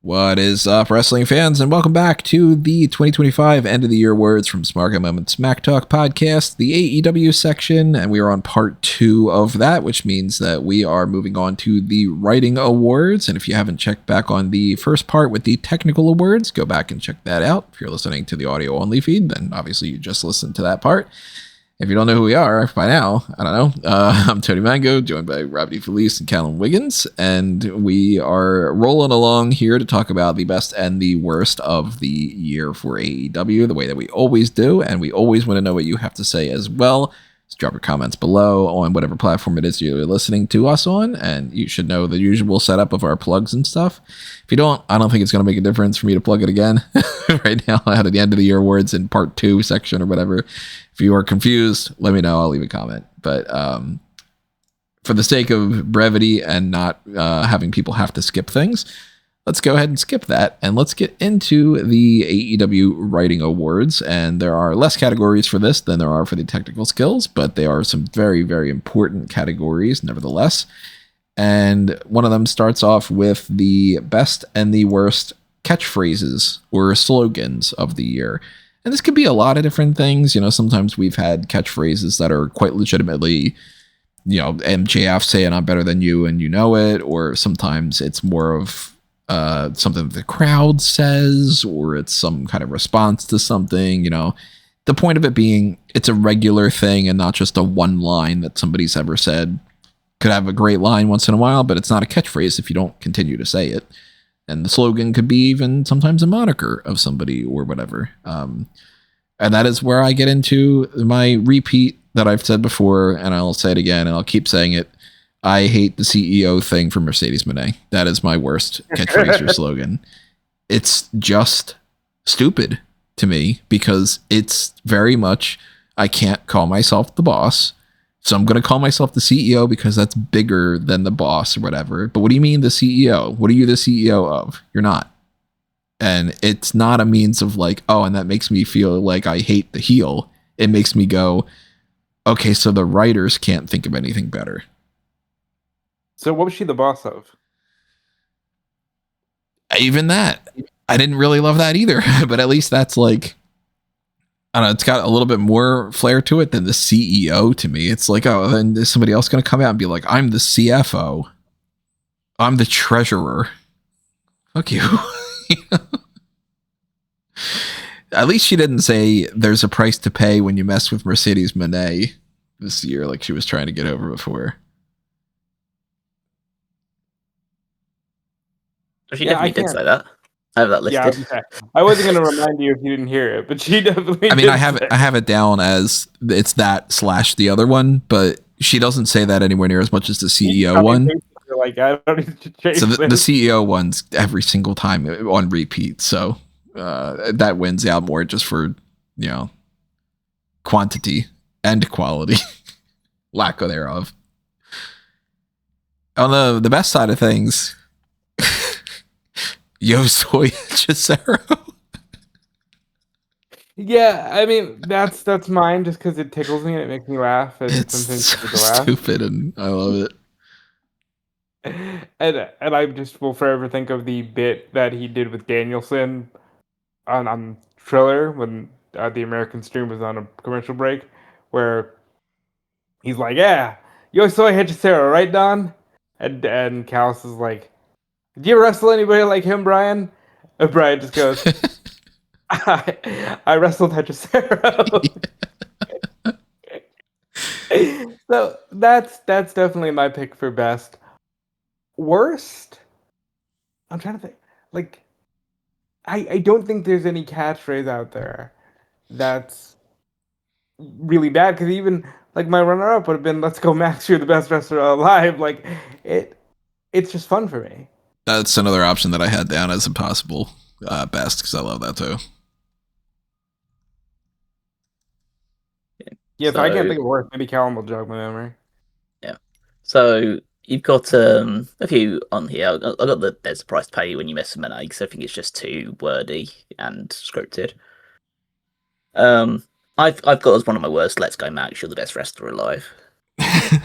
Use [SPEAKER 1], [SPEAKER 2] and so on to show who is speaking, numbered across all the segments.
[SPEAKER 1] What is up, wrestling fans, and welcome back to the 2025 End of the Year Awards from Smark Out Moment Smack Talk podcast, the AEW section, and we are on part 2 of that, which means that we are moving on to the Writing Awards. And if you haven't checked back on the first part with the Technical Awards, go back and check that out. If you're listening to the audio-only feed, then obviously you just listened to that part. If you don't know who we are by now, I don't know. I'm Tony Mango, joined by Rob DeFelice and Callum Wiggins, and we are rolling along here to talk about the best and the worst of the year for AEW, the way that we always do, and we always want to know what you have to say as well. Just drop your comments below on whatever platform it is you're listening to us on, and you should know the usual setup of our plugs and stuff. If you don't, I don't think it's going to make a difference for me to plug it again right now out of the End of the Year Awards in part 2 section or whatever. If you are confused, let me know. I'll leave a comment. But for the sake of brevity and not having people have to skip things, let's go ahead and skip that. And let's get into the AEW Writing Awards. And there are less categories for this than there are for the technical skills, but they are some very, very important categories nevertheless. And one of them starts off with the best and the worst catchphrases or slogans of the year. And this could be a lot of different things. You know, sometimes we've had catchphrases that are quite legitimately, MJF saying I'm better than you and you know it. Or sometimes it's more of something that the crowd says, or it's some kind of response to something, The point of it being it's a regular thing and not just a one line that somebody's ever said. Could have a great line once in a while, but it's not a catchphrase if you don't continue to say it. And the slogan could be even sometimes a moniker of somebody or whatever. And that is where I get into my repeat that I've said before, and I'll say it again, and I'll keep saying it. I hate the CEO thing from Mercedes Moné. That is my worst catchphrase or slogan. It's just stupid to me because it's very much, I can't call myself the boss. So I'm going to call myself the CEO because that's bigger than the boss or whatever. But what do you mean the CEO? What are you the CEO of? You're not. And it's not a means of like, oh, and that makes me feel like I hate the heel. It makes me go, okay, so the writers can't think of anything better.
[SPEAKER 2] So what was she the boss of?
[SPEAKER 1] Even that. I didn't really love that either. But at least that's like, I don't know, it's got a little bit more flair to it than the CEO to me. It's like, oh, then is somebody else going to come out and be like, I'm the CFO. I'm the treasurer. Fuck you. At least she didn't say there's a price to pay when you mess with Mercedes Moné this year like she was trying to get over before.
[SPEAKER 3] She definitely did say that. I have that listed.
[SPEAKER 2] Yeah, I wasn't going to remind you if you didn't hear it, but she definitely.
[SPEAKER 1] I mean, I have it down as it's that / the other one, but she doesn't say that anywhere near as much as the CEO one.
[SPEAKER 2] Like, I don't need to change
[SPEAKER 1] so the CEO one's every single time on repeat, so that wins out more just for quantity and quality, lack of thereof. On the best side of things. Yo soy Chisero.
[SPEAKER 2] Yeah, I mean that's mine just because it tickles me and it makes me laugh. And
[SPEAKER 1] it's so stupid, and I love
[SPEAKER 2] it. And I just will forever think of the bit that he did with Danielson on Triller when the American stream was on a commercial break, where he's like, "Yeah, yo soy Hechicero, right, Don?" And Callis is like, "Do you wrestle anybody like him, Brian?" And Brian just goes, I wrestled Hechicero. So that's definitely my pick for best. Worst? I'm trying to think. Like, I don't think there's any catchphrase out there that's really bad, because even like my runner-up would have been, "Let's go Max, you're the best wrestler alive." Like, it's just fun for me.
[SPEAKER 1] That's another option that I had down as a possible best, because I love that too.
[SPEAKER 2] Yeah, if I can't think of worse, maybe Callum will jog my memory.
[SPEAKER 3] Yeah. So you've got a few on here. I got the "there's a price to pay when you mess with Moné," because I think it's just too wordy and scripted. I've got as one of my worst, "Let's go Max, you're the best wrestler alive."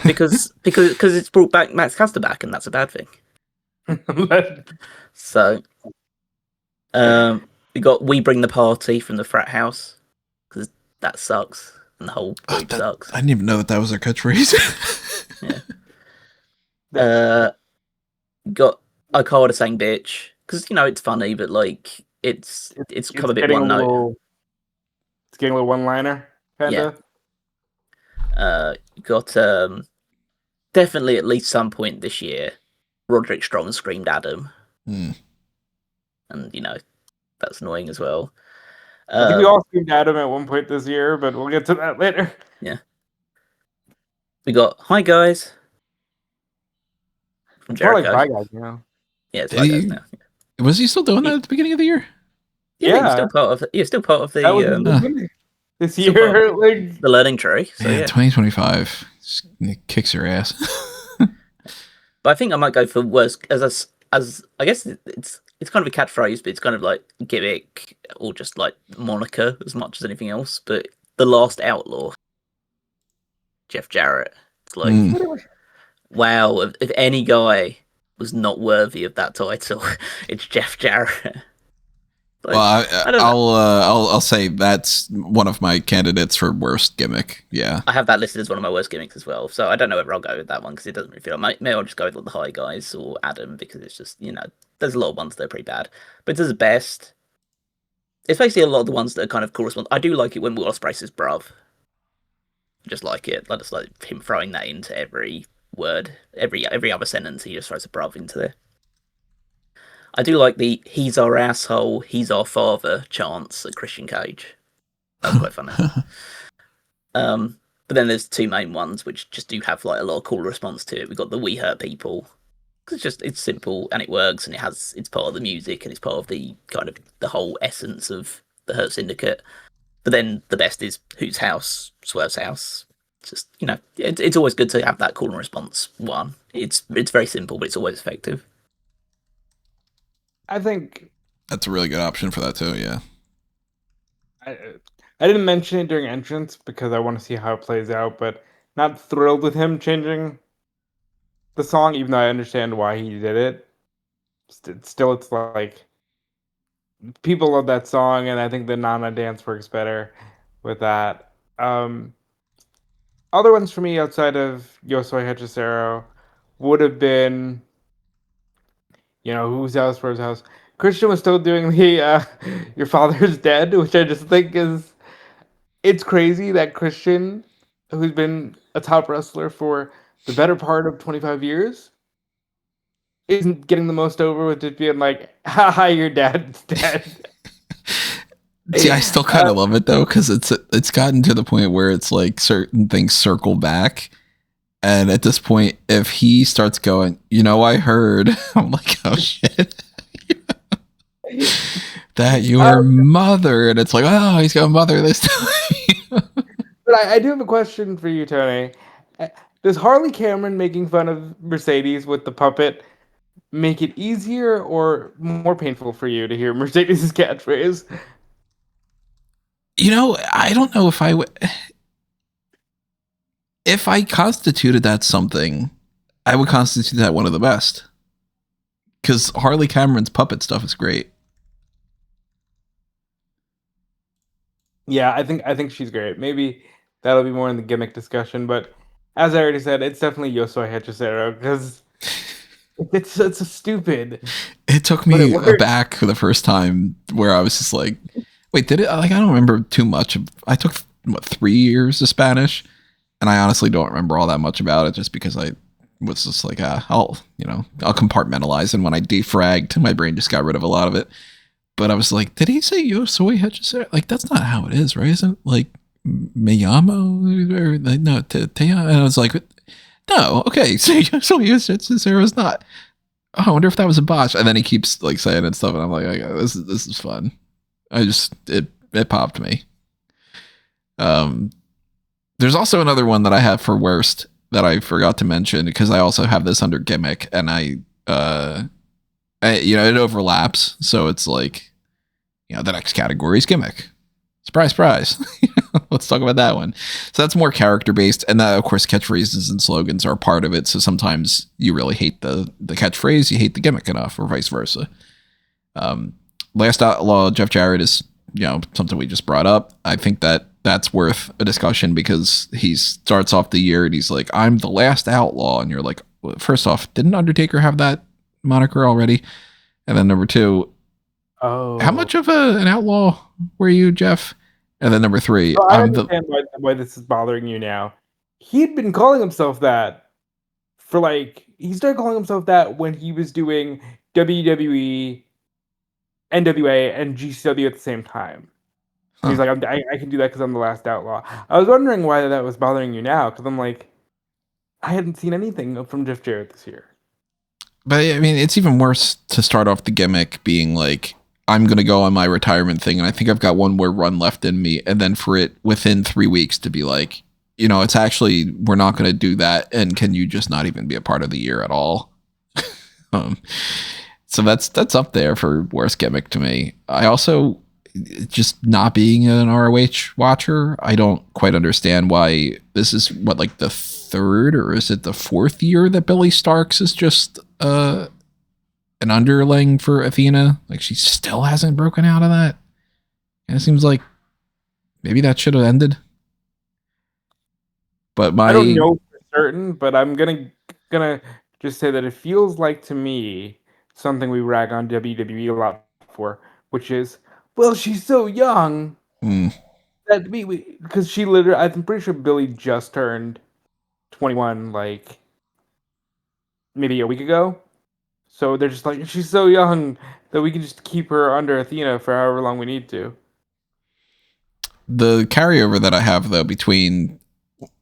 [SPEAKER 3] because it's brought back Max Caster back, and that's a bad thing. So We got "We Bring the Party" from the frat house because that sucks and the whole group sucks.
[SPEAKER 1] I didn't even know that was their catchphrase.
[SPEAKER 3] Yeah. Got "I Called a Sang Bitch" because it's funny, but like it's come a bit one note.
[SPEAKER 2] It's getting a little one-liner, kind of.
[SPEAKER 3] Got definitely at least some point this year, Roderick Strong screamed Adam, and that's annoying as well.
[SPEAKER 2] I think we all screamed Adam at one point this year, but we'll get to that later.
[SPEAKER 3] Yeah. We got "Hi Guys" from Jericho.
[SPEAKER 2] More like "Bye Guys" now.
[SPEAKER 3] Yeah, it's "Bye Guys" now.
[SPEAKER 1] Was he still doing that at the beginning of the year?
[SPEAKER 3] Yeah, he was still part of it. He was still part of the
[SPEAKER 2] this year, like
[SPEAKER 3] the learning tree. So yeah,
[SPEAKER 1] 2025 it kicks your ass.
[SPEAKER 3] But I think I might go for worst as I guess it's kind of a catchphrase, but it's kind of like gimmick or just like moniker as much as anything else. But "The Last Outlaw," Jeff Jarrett. It's like, wow, if any guy was not worthy of that title, it's Jeff Jarrett. Like,
[SPEAKER 1] well, I'll say that's one of my candidates for worst gimmick. Yeah,
[SPEAKER 3] I have that listed as one of my worst gimmicks as well. So I don't know whether I'll go with that one because it doesn't really feel. Maybe I'll just go with the Hi Guys or Adam because it's just there's a lot of ones that are pretty bad. But as best, it's basically a lot of the ones that are kind of correspond. I do like it when Will Ospreay says "bruv." Just like it. I just like him throwing that into every word, every other sentence. He just throws a "bruv" into there. I do like the "he's our asshole, he's our father" chants at Christian Cage. That's quite funny. But then there's two main ones which just do have like a lot of cool response to it. We've got the "We Hurt People" because it's simple and it works and it's part of the music and it's part of the kind of the whole essence of the Hurt Syndicate. But then the best is "Whose House? Swerve's House." Just it's always good to have that call and response one. It's very simple, but it's always effective.
[SPEAKER 2] I think
[SPEAKER 1] that's a really good option for that too. Yeah.
[SPEAKER 2] I didn't mention it during entrance because I want to see how it plays out, but not thrilled with him changing the song, even though I understand why he did it. Still, it's like people love that song, and I think the Nana dance works better with that. Other ones for me outside of Yo Soy Hechicero would have been, "Whose House, Where's House." Christian was still doing the "Your Father's Dead," which I just think it's crazy that Christian, who's been a top wrestler for the better part of 25 years, isn't getting the most over with it being like, "Haha, your dad's dead."
[SPEAKER 1] See, I still kind of love it though because it's gotten to the point where it's like certain things circle back, and at this point, if he starts going, I heard, I'm like, oh shit. That your mother, and it's like, oh, he's got a mother this time.
[SPEAKER 2] But I do have a question for you, Tony. Does Harley Cameron making fun of Mercedes with the puppet make it easier or more painful for you to hear Mercedes' catchphrase?
[SPEAKER 1] I don't know if I would. If I constituted that something, I would constitute that one of the best. Because Harley Cameron's puppet stuff is great.
[SPEAKER 2] Yeah, I think she's great. Maybe that'll be more in the gimmick discussion, but as I already said, it's definitely Yo Soy Hechicero because it's stupid.
[SPEAKER 1] It took me aback the first time where I was just like, wait, did it? Like, I don't remember too much. I took 3 years of Spanish, and I honestly don't remember all that much about it just because I was just like, I'll compartmentalize, and when I defragged, my brain just got rid of a lot of it. But I was like, did he say Yo Soy Hechicero? Like, that's not how it is, right? Isn't it like me llamo? Or, like, no, te and I was like, no, okay, so Yo Soy Hechicero is not. Oh, I wonder if that was a botch. And then he keeps like saying it and stuff, and I'm like, okay, this is fun. It popped me. There's also another one that I have for worst that I forgot to mention because I also have this under gimmick, and it overlaps. So it's like, the next category is gimmick. Surprise, surprise. Let's talk about that one. So that's more character based, and that, of course, catchphrases and slogans are a part of it. So sometimes you really hate the catchphrase, you hate the gimmick enough, or vice versa. Last Outlaw Jeff Jarrett is, something we just brought up. I think that's worth a discussion because he starts off the year and he's like, I'm the last outlaw. And you're like, well, first off, didn't Undertaker have that moniker already? And then number two, how much of an outlaw were you, Jeff? And then number three,
[SPEAKER 2] so I understand why this is bothering you now. He'd been calling himself that for he started calling himself that when he was doing WWE, NWA, and GCW at the same time. Huh. He's like, I can do that because I'm the last outlaw. I was wondering why that was bothering you now, because I'm like, I hadn't seen anything from Jeff Jarrett this year.
[SPEAKER 1] But I mean, it's even worse to start off the gimmick being like, I'm going to go on my retirement thing, and I think I've got one more run left in me, and then for it within 3 weeks to be like, it's actually, we're not going to do that, and can you just not even be a part of the year at all? So that's up there for worst gimmick to me. I also, just not being an ROH watcher, I don't quite understand why this is the third, or is it the fourth year that Billy Starks is just an underling for Athena. Like, she still hasn't broken out of that. And it seems like maybe that should have ended. But
[SPEAKER 2] I don't know for certain, but I'm gonna just say that it feels like to me something we rag on WWE a lot for, which is, well, she's so young. That because she literally, I'm pretty sure Billy just turned 21 maybe a week ago. So they're just like, she's so young that we can just keep her under Athena for however long we need to.
[SPEAKER 1] The carryover that I have, though, between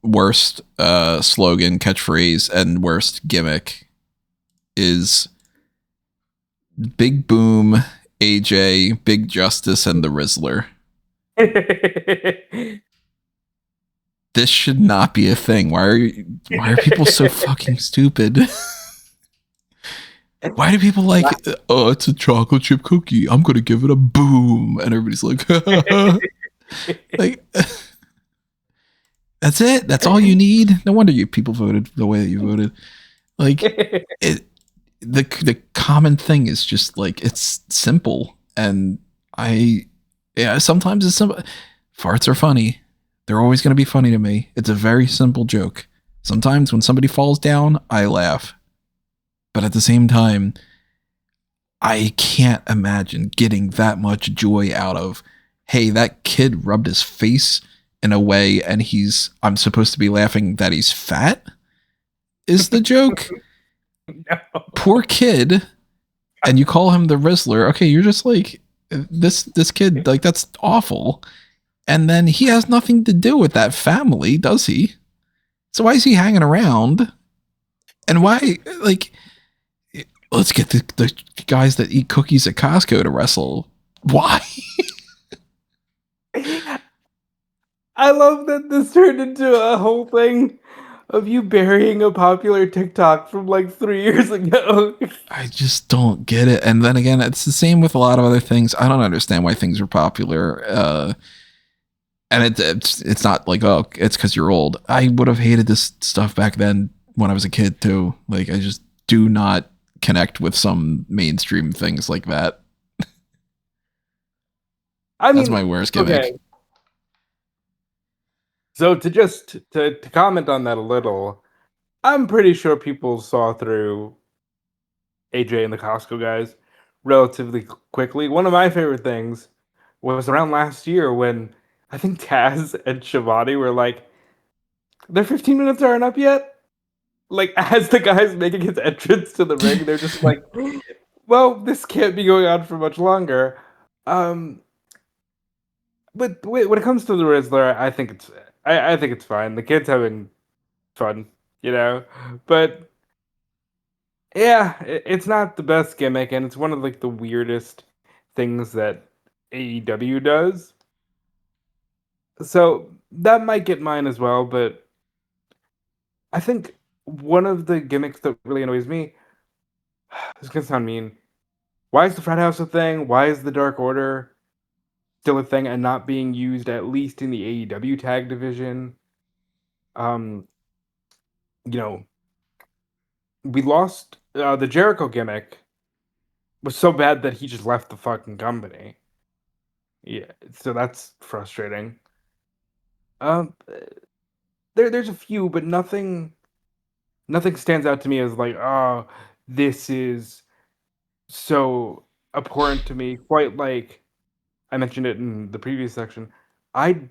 [SPEAKER 1] worst slogan, catchphrase, and worst gimmick is Big Boom, AJ, Big Justice, and the Rizzler. This should not be a thing. Why are people so fucking stupid? Why do people like, oh, it's a chocolate chip cookie, I'm gonna give it a boom, and everybody's like, like, that's it. That's all you need. No wonder you people voted the way that you voted. Like, the common thing is just like, it's simple, and sometimes it's simple. Farts are funny. They're always going to be funny to me. It's a very simple joke. Sometimes when somebody falls down, I laugh. But at the same time, I can't imagine getting that much joy out of, hey, that kid rubbed his face in a way and I'm supposed to be laughing that he's fat? Is the joke?
[SPEAKER 2] No.
[SPEAKER 1] Poor kid. And you call him the Rizzler. Okay, you're just like, this kid, like, that's awful. And then he has nothing to do with that family, does he? So why is he hanging around? And why, like, let's get the guys that eat cookies at Costco to wrestle. Why?
[SPEAKER 2] I love that this turned into a whole thing of you burying a popular TikTok from 3 years ago.
[SPEAKER 1] I just don't get it. And then again, it's the same with a lot of other things. I don't understand why things are popular. And it's not like, oh, it's because you're old. I would have hated this stuff back then when I was a kid too. Like, I just do not connect with some mainstream things like that. That's my worst gimmick. Okay.
[SPEAKER 2] So to comment on that a little, I'm pretty sure people saw through AJ and the Costco guys relatively quickly. One of my favorite things was around last year when I think Taz and Shivani were like, their 15 minutes aren't up yet? Like, as the guy's making his entrance to the ring, they're just like, well, this can't be going on for much longer. But when it comes to the Rizzler, I think it's fine. The kid's having fun, But yeah, it's not the best gimmick, and it's one of the weirdest things that AEW does. So that might get mine as well, but I think one of the gimmicks that really annoys me, this is gonna sound mean, why is the frat house a thing? Why is the Dark Order still a thing and not being used at least in the AEW tag division? We lost the Jericho gimmick was so bad that he just left the fucking company. Yeah, so that's frustrating. Um, there's a few, but nothing stands out to me as like, oh, this is so abhorrent to me. Quite like I mentioned it in the previous section. I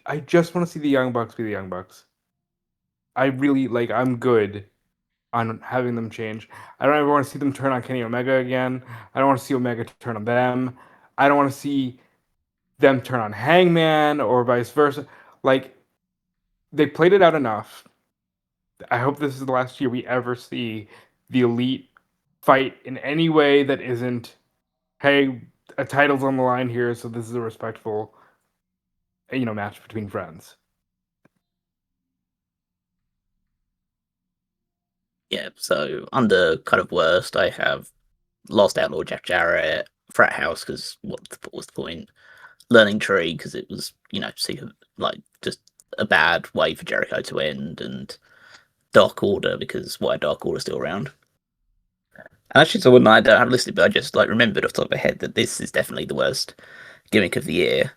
[SPEAKER 2] I just want to see the Young Bucks be the Young Bucks. I really like. I'm good on having them change. I don't ever want to see them turn on Kenny Omega again. I don't want to see Omega turn on them. I don't want to see them turn on Hangman or vice versa. Like they played it out enough. I hope this is the last year we ever see the Elite fight in any way that isn't, hey, a title's on the line here, so this is a respectful, match between friends.
[SPEAKER 3] Yeah, so under kind of worst, I have Lost Outlaw, Jeff Jarrett, Frat House, because what was the point? Learning Tree, because it was, like just a bad way for Jericho to end, and Dark Order, because why Dark Order still around? And actually, so when I don't have listed, but I just like remembered off the top of my head that this is definitely the worst gimmick of the year.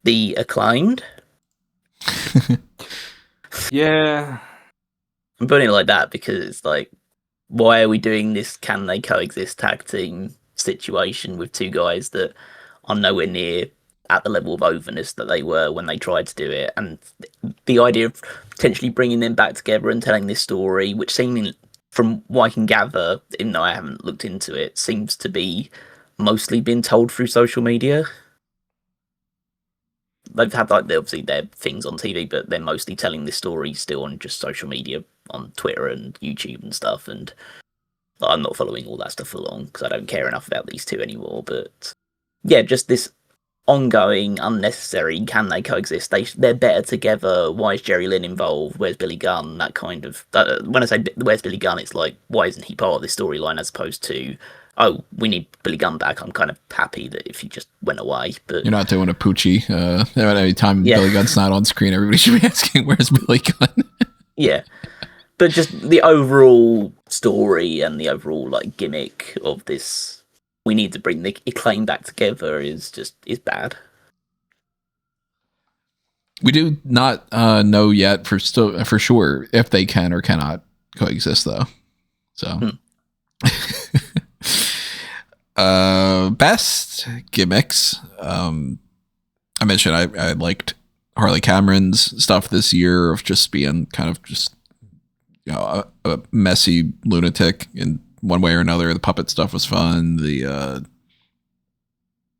[SPEAKER 3] The Acclaimed.
[SPEAKER 2] Yeah.
[SPEAKER 3] I'm putting it like that because it's like, why are we doing this can they coexist tag team situation with two guys that are nowhere near at the level of overness that they were when they tried to do it? And the idea of potentially bringing them back together and telling this story, which seemingly, from what I can gather, even though I haven't looked into it, seems to be mostly been told through social media. They've had like obviously their things on TV, but they're mostly telling this story still on just social media, on Twitter and YouTube and stuff. And I'm not following all that stuff for long because I don't care enough about these two anymore. But yeah, just this ongoing, unnecessary. Can they coexist? They're better together. Why is Jerry Lynn involved? Where's Billy Gunn? That kind of. When I say where's Billy Gunn, it's like, why isn't he part of this storyline as opposed to, oh, we need Billy Gunn back. I'm kind of happy that if he just went away. But
[SPEAKER 1] you're not doing a Poochie. Every time Billy Gunn's not on screen, everybody should be asking, "Where's Billy Gunn?"
[SPEAKER 3] Yeah. But just the overall story and the overall like gimmick of this, we need to bring the Acclaim back together is bad.
[SPEAKER 1] We do not know yet for sure if they can or cannot coexist, though. So, best gimmicks. I mentioned I liked Harley Cameron's stuff this year of just being kind of just a messy lunatic in one way or another. The puppet stuff was fun. The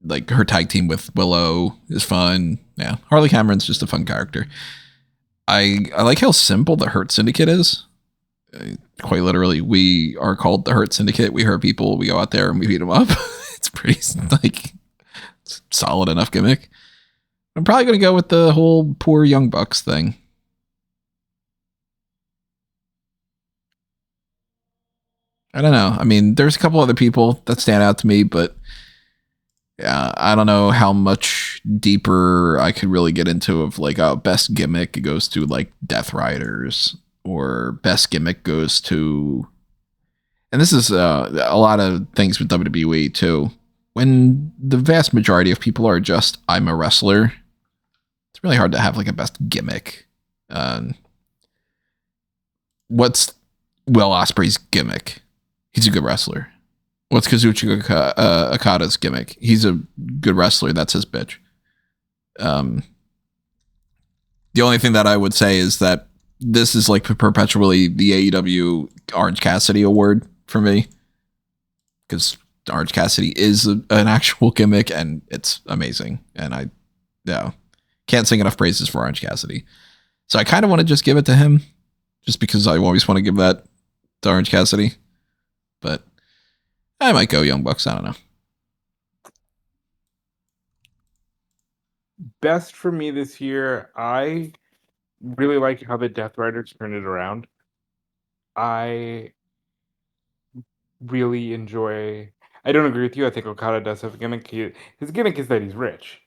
[SPEAKER 1] like her tag team with Willow is fun. Yeah, Harley Cameron's just a fun character. I like how simple the Hurt Syndicate is. Quite literally, we are called the Hurt Syndicate. We hurt people. We go out there and we beat them up. It's pretty solid enough gimmick. I'm probably going to go with the whole poor Young Bucks thing. I don't know. I mean, there's a couple other people that stand out to me, but yeah, I don't know how much deeper I could really get into of like best gimmick. It goes to like Death Riders, or best gimmick goes to, and this is a lot of things with WWE too. When the vast majority of people are just, I'm a wrestler, it's really hard to have like a best gimmick. What's Will Ospreay's gimmick? He's a good wrestler. What's Kazuchika Okada's gimmick? He's a good wrestler. That's his bitch. The only thing that I would say is that this is like perpetually the AEW Orange Cassidy award for me, because Orange Cassidy is an actual gimmick and it's amazing. And I can't sing enough praises for Orange Cassidy. So I kind of want to just give it to him, just because I always want to give that to Orange Cassidy. But I might go Young Bucks. I don't know.
[SPEAKER 2] Best for me this year, I really like how the Death Riders turned it around. I really enjoy. I don't agree with you. I think Okada does have a gimmick. His gimmick is that he's rich.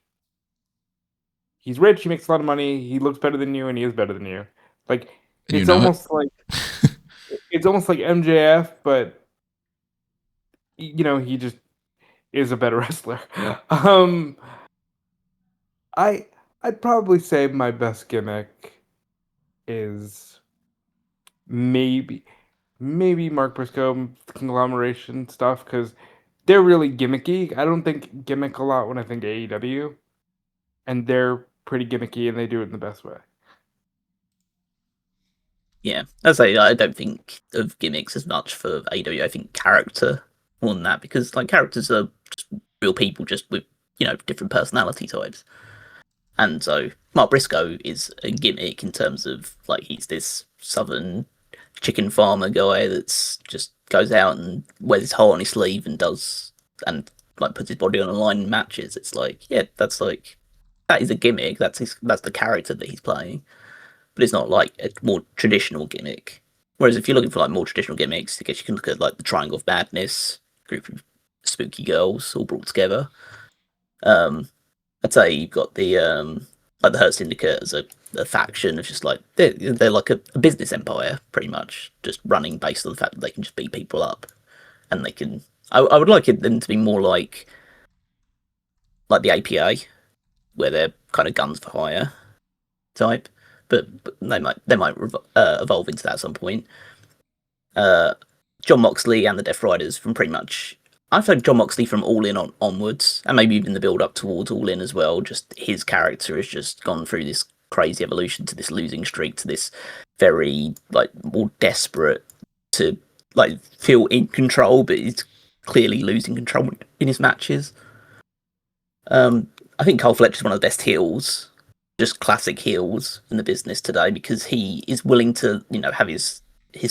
[SPEAKER 2] He's rich. He makes a lot of money. He looks better than you, and he is better than you. Like
[SPEAKER 1] And
[SPEAKER 2] it's almost like MJF, but he just is a better wrestler. I'd probably say my best gimmick is maybe Mark Briscoe conglomeration stuff, because they're really gimmicky. I don't think gimmick a lot when I think AEW, and they're pretty gimmicky and they do it in the best way.
[SPEAKER 3] Yeah, as I don't think of gimmicks as much for AEW. I think character more than that, because like characters are just real people, just with different personality types. And so Mark Briscoe is a gimmick in terms of like he's this southern chicken farmer guy that's just goes out and wears his heart on his sleeve and does and like puts his body on the line in matches. It's like, yeah, that is a gimmick. That's the character that he's playing. But it's not like a more traditional gimmick. Whereas if you're looking for like more traditional gimmicks, I guess you can look at like the Triangle of Madness, group of spooky girls all brought together. I'd say you've got the like the Hurt Syndicate as a faction of just like they're like a business empire pretty much, just running based on the fact that they can just beat people up, and they can. I would like them to be more like the APA, where they're kind of guns for hire type, but they might evolve into that at some point. John Moxley and the Death Riders from pretty much. I think John Moxley from All In onwards, and maybe even the build up towards All In as well. Just his character has just gone through this crazy evolution to this losing streak, to this very like more desperate to like feel in control, but he's clearly losing control in his matches. I think Cole Fletcher's one of the best heels, just classic heels in the business today, because he is willing to have his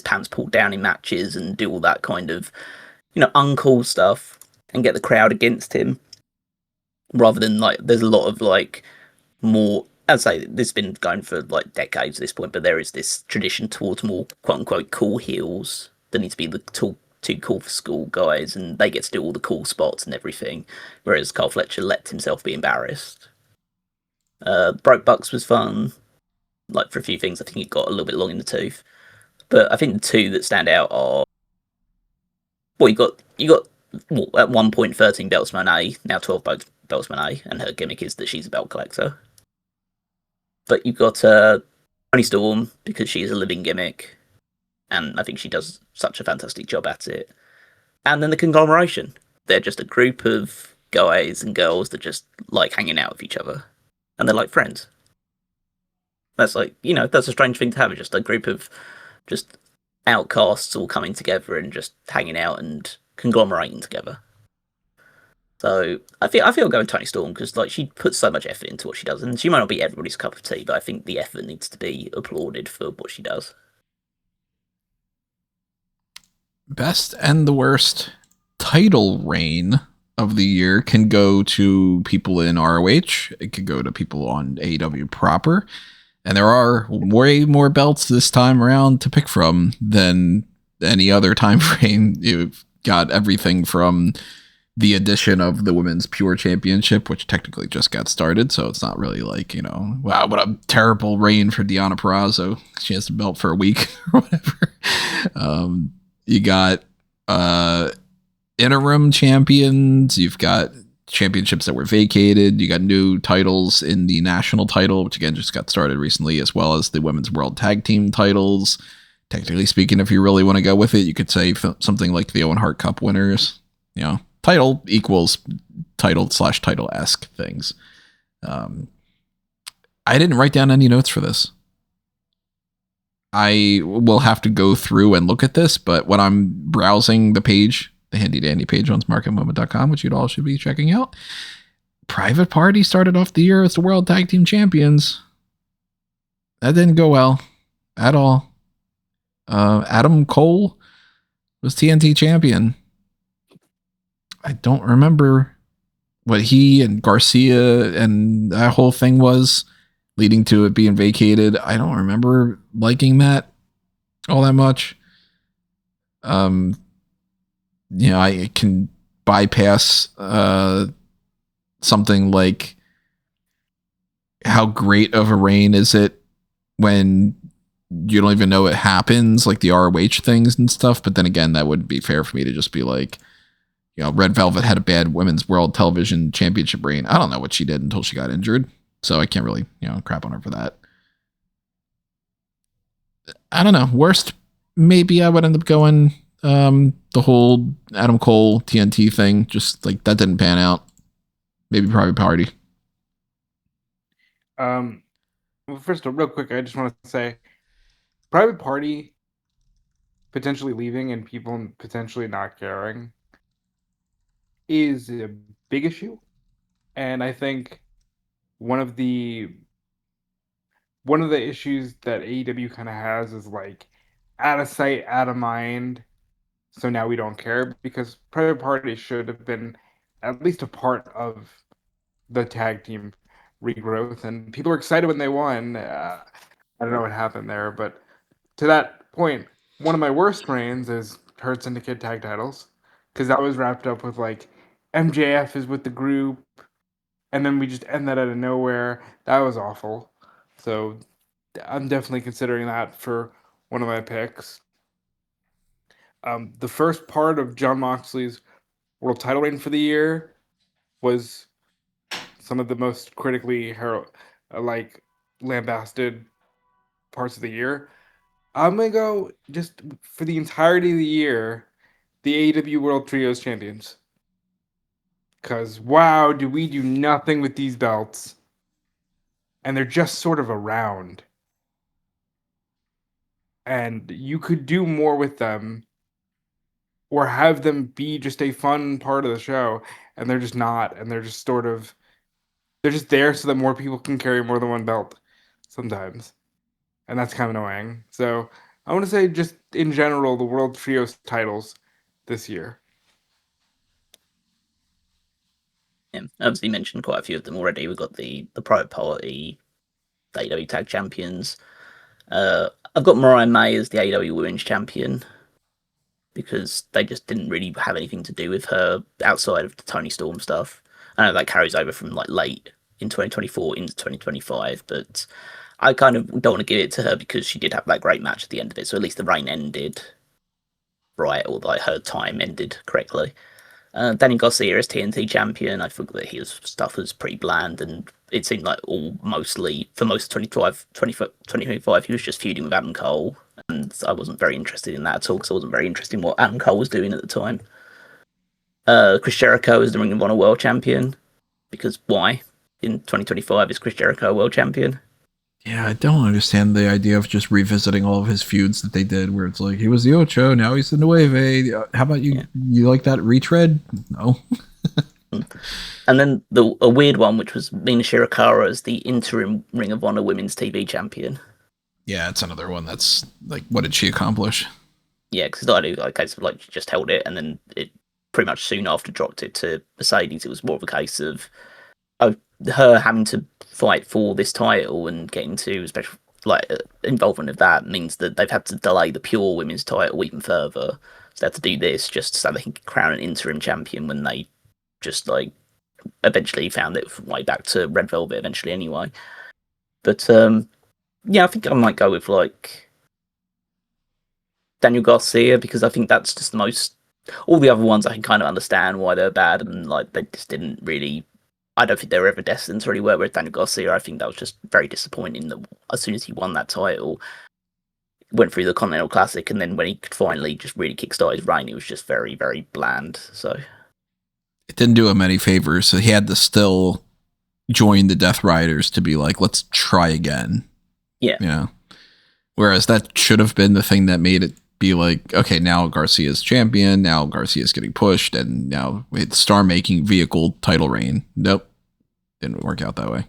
[SPEAKER 3] pants pulled down in matches and do all that kind of uncool stuff and get the crowd against him, rather than like there's a lot of like more. I'd say this has been going for like decades at this point, but there is this tradition towards more quote unquote cool heels that need to be the too cool for school guys, and they get to do all the cool spots and everything, whereas Carl Fletcher let himself be embarrassed. Broke Bucks was fun, like for a few things. I think it got a little bit long in the tooth, but I think the two that stand out are, well, you got at one point 13 belts Monet, now 12 belts Monet, and her gimmick is that she's a belt collector. But you've got Toni Storm, because she is a living gimmick, and I think she does such a fantastic job at it. And then the conglomeration. They're just a group of guys and girls that just like hanging out with each other, and they're like friends. That's like, that's a strange thing to have, just a group of just outcasts all coming together and just hanging out and conglomerating together. So I feel going Toni Storm, because like she puts so much effort into what she does, and she might not be everybody's cup of tea, but I think the effort needs to be applauded for what she does.
[SPEAKER 1] Best and the worst title reign of the year can go to people in ROH. It could go to people on AEW proper. And there are way more belts this time around to pick from than any other time frame. You've got everything from the addition of the Women's Pure Championship, which technically just got started, so it's not really like, wow, what a terrible reign for Deonna Purrazzo. She has the belt for a week or whatever. You got interim champions. You've got championships that were vacated. You got new titles in the national title, which again just got started recently, as well as the Women's World Tag Team titles. Technically speaking, if you really want to go with it, you could say something like the Owen Hart Cup winners. Title equals title/title-esque things. I didn't write down any notes for this. I will have to go through and look at this, but when I'm browsing the page, the handy dandy page on smarkatmoment.com, which you all should be checking out, Private Party started off the year as the World Tag Team Champions. That didn't go well at all. Adam Cole was TNT champion. I don't remember what he and Garcia and that whole thing was leading to it being vacated. I don't remember liking that all that much. I can bypass something like how great of a reign is it when you don't even know it happens, like the ROH things and stuff. But then again, that wouldn't be fair for me to just be like, Red Velvet had a bad women's world television championship reign. I don't know what she did until she got injured. So I can't really, crap on her for that. I don't know. Worst, maybe I would end up going the whole Adam Cole TNT thing. Just like that didn't pan out. Maybe Private Party.
[SPEAKER 2] Well, first, real quick, I just want to say, Private Party potentially leaving and people potentially not caring is a big issue, and I think one of the issues that AEW kind of has is like out of sight, out of mind. So now we don't care because Private Party should have been at least a part of the tag team regrowth, and people were excited when they won. I don't know what happened there, but to that point, one of my worst reigns is Hurt Syndicate tag titles because that was wrapped up with like MJF is with the group, and then we just end that out of nowhere. That was awful. So I'm definitely considering that for one of my picks. The first part of Jon Moxley's world title reign for the year was some of the most critically lambasted parts of the year. I'm gonna go just for the entirety of the year, the AEW World Trios Champions. Cause wow, do we do nothing with these belts, and they're just sort of around. And you could do more with them, or have them be just a fun part of the show, and they're just not, and they're just they're just there so that more people can carry more than one belt sometimes. And that's kind of annoying. So I want to say just in general, the World Trios titles this year.
[SPEAKER 3] Yeah, obviously mentioned quite a few of them already. We've got the Private Party, the AEW Tag Champions. I've got Mariah May as the AEW Women's Champion because they just didn't really have anything to do with her outside of the Tony Storm stuff. I know that carries over from like late in 2024 into 2025, but I kind of don't want to give it to her because she did have that great match at the end of it. So at least the reign ended right, or like her time ended correctly. Danny Garcia as TNT champion. I think that his stuff was pretty bland, and it seemed like mostly for most of 2025, he was just feuding with Adam Cole, and I wasn't very interested in that at all because I wasn't very interested in what Adam Cole was doing at the time. Chris Jericho is the Ring of Honor World Champion, because why? In 2025 is Chris Jericho World Champion?
[SPEAKER 1] Yeah, I don't understand the idea of just revisiting all of his feuds that they did, where it's like he was the Ocho, now he's the Nueve. How about you? Yeah. You like that retread? No.
[SPEAKER 3] And then a weird one, which was Mina Shirakawa as the interim Ring of Honor Women's TV Champion.
[SPEAKER 1] Yeah, it's another one that's like, what did she accomplish?
[SPEAKER 3] Yeah, because I do like case of like she just held it, and then it pretty much soon after dropped it to Mercedes. It was more of a case of her having to fight for this title and getting to special involvement of that means that they've had to delay the pure women's title even further. So they had to do this just so they can crown an interim champion when they just like eventually found it way back to Red Velvet eventually anyway. But yeah, I think I might go with like Daniel Garcia because I think that's just the most. All the other ones I can kind of understand why they're bad and like they just didn't really. I don't think they were ever destined to really work with Daniel Garcia. I think that was just very disappointing that as soon as he won that title, went through the Continental Classic, and then when he could finally just really kickstart his reign, it was just very, very bland. So
[SPEAKER 1] it didn't do him any favors. So he had to still join the Death Riders to be like, let's try again.
[SPEAKER 3] Yeah.
[SPEAKER 1] Yeah. Whereas that should have been the thing that made it be like, okay, now Garcia's champion, now Garcia's getting pushed, and now it's star-making vehicle title reign. Nope. Didn't work out that way.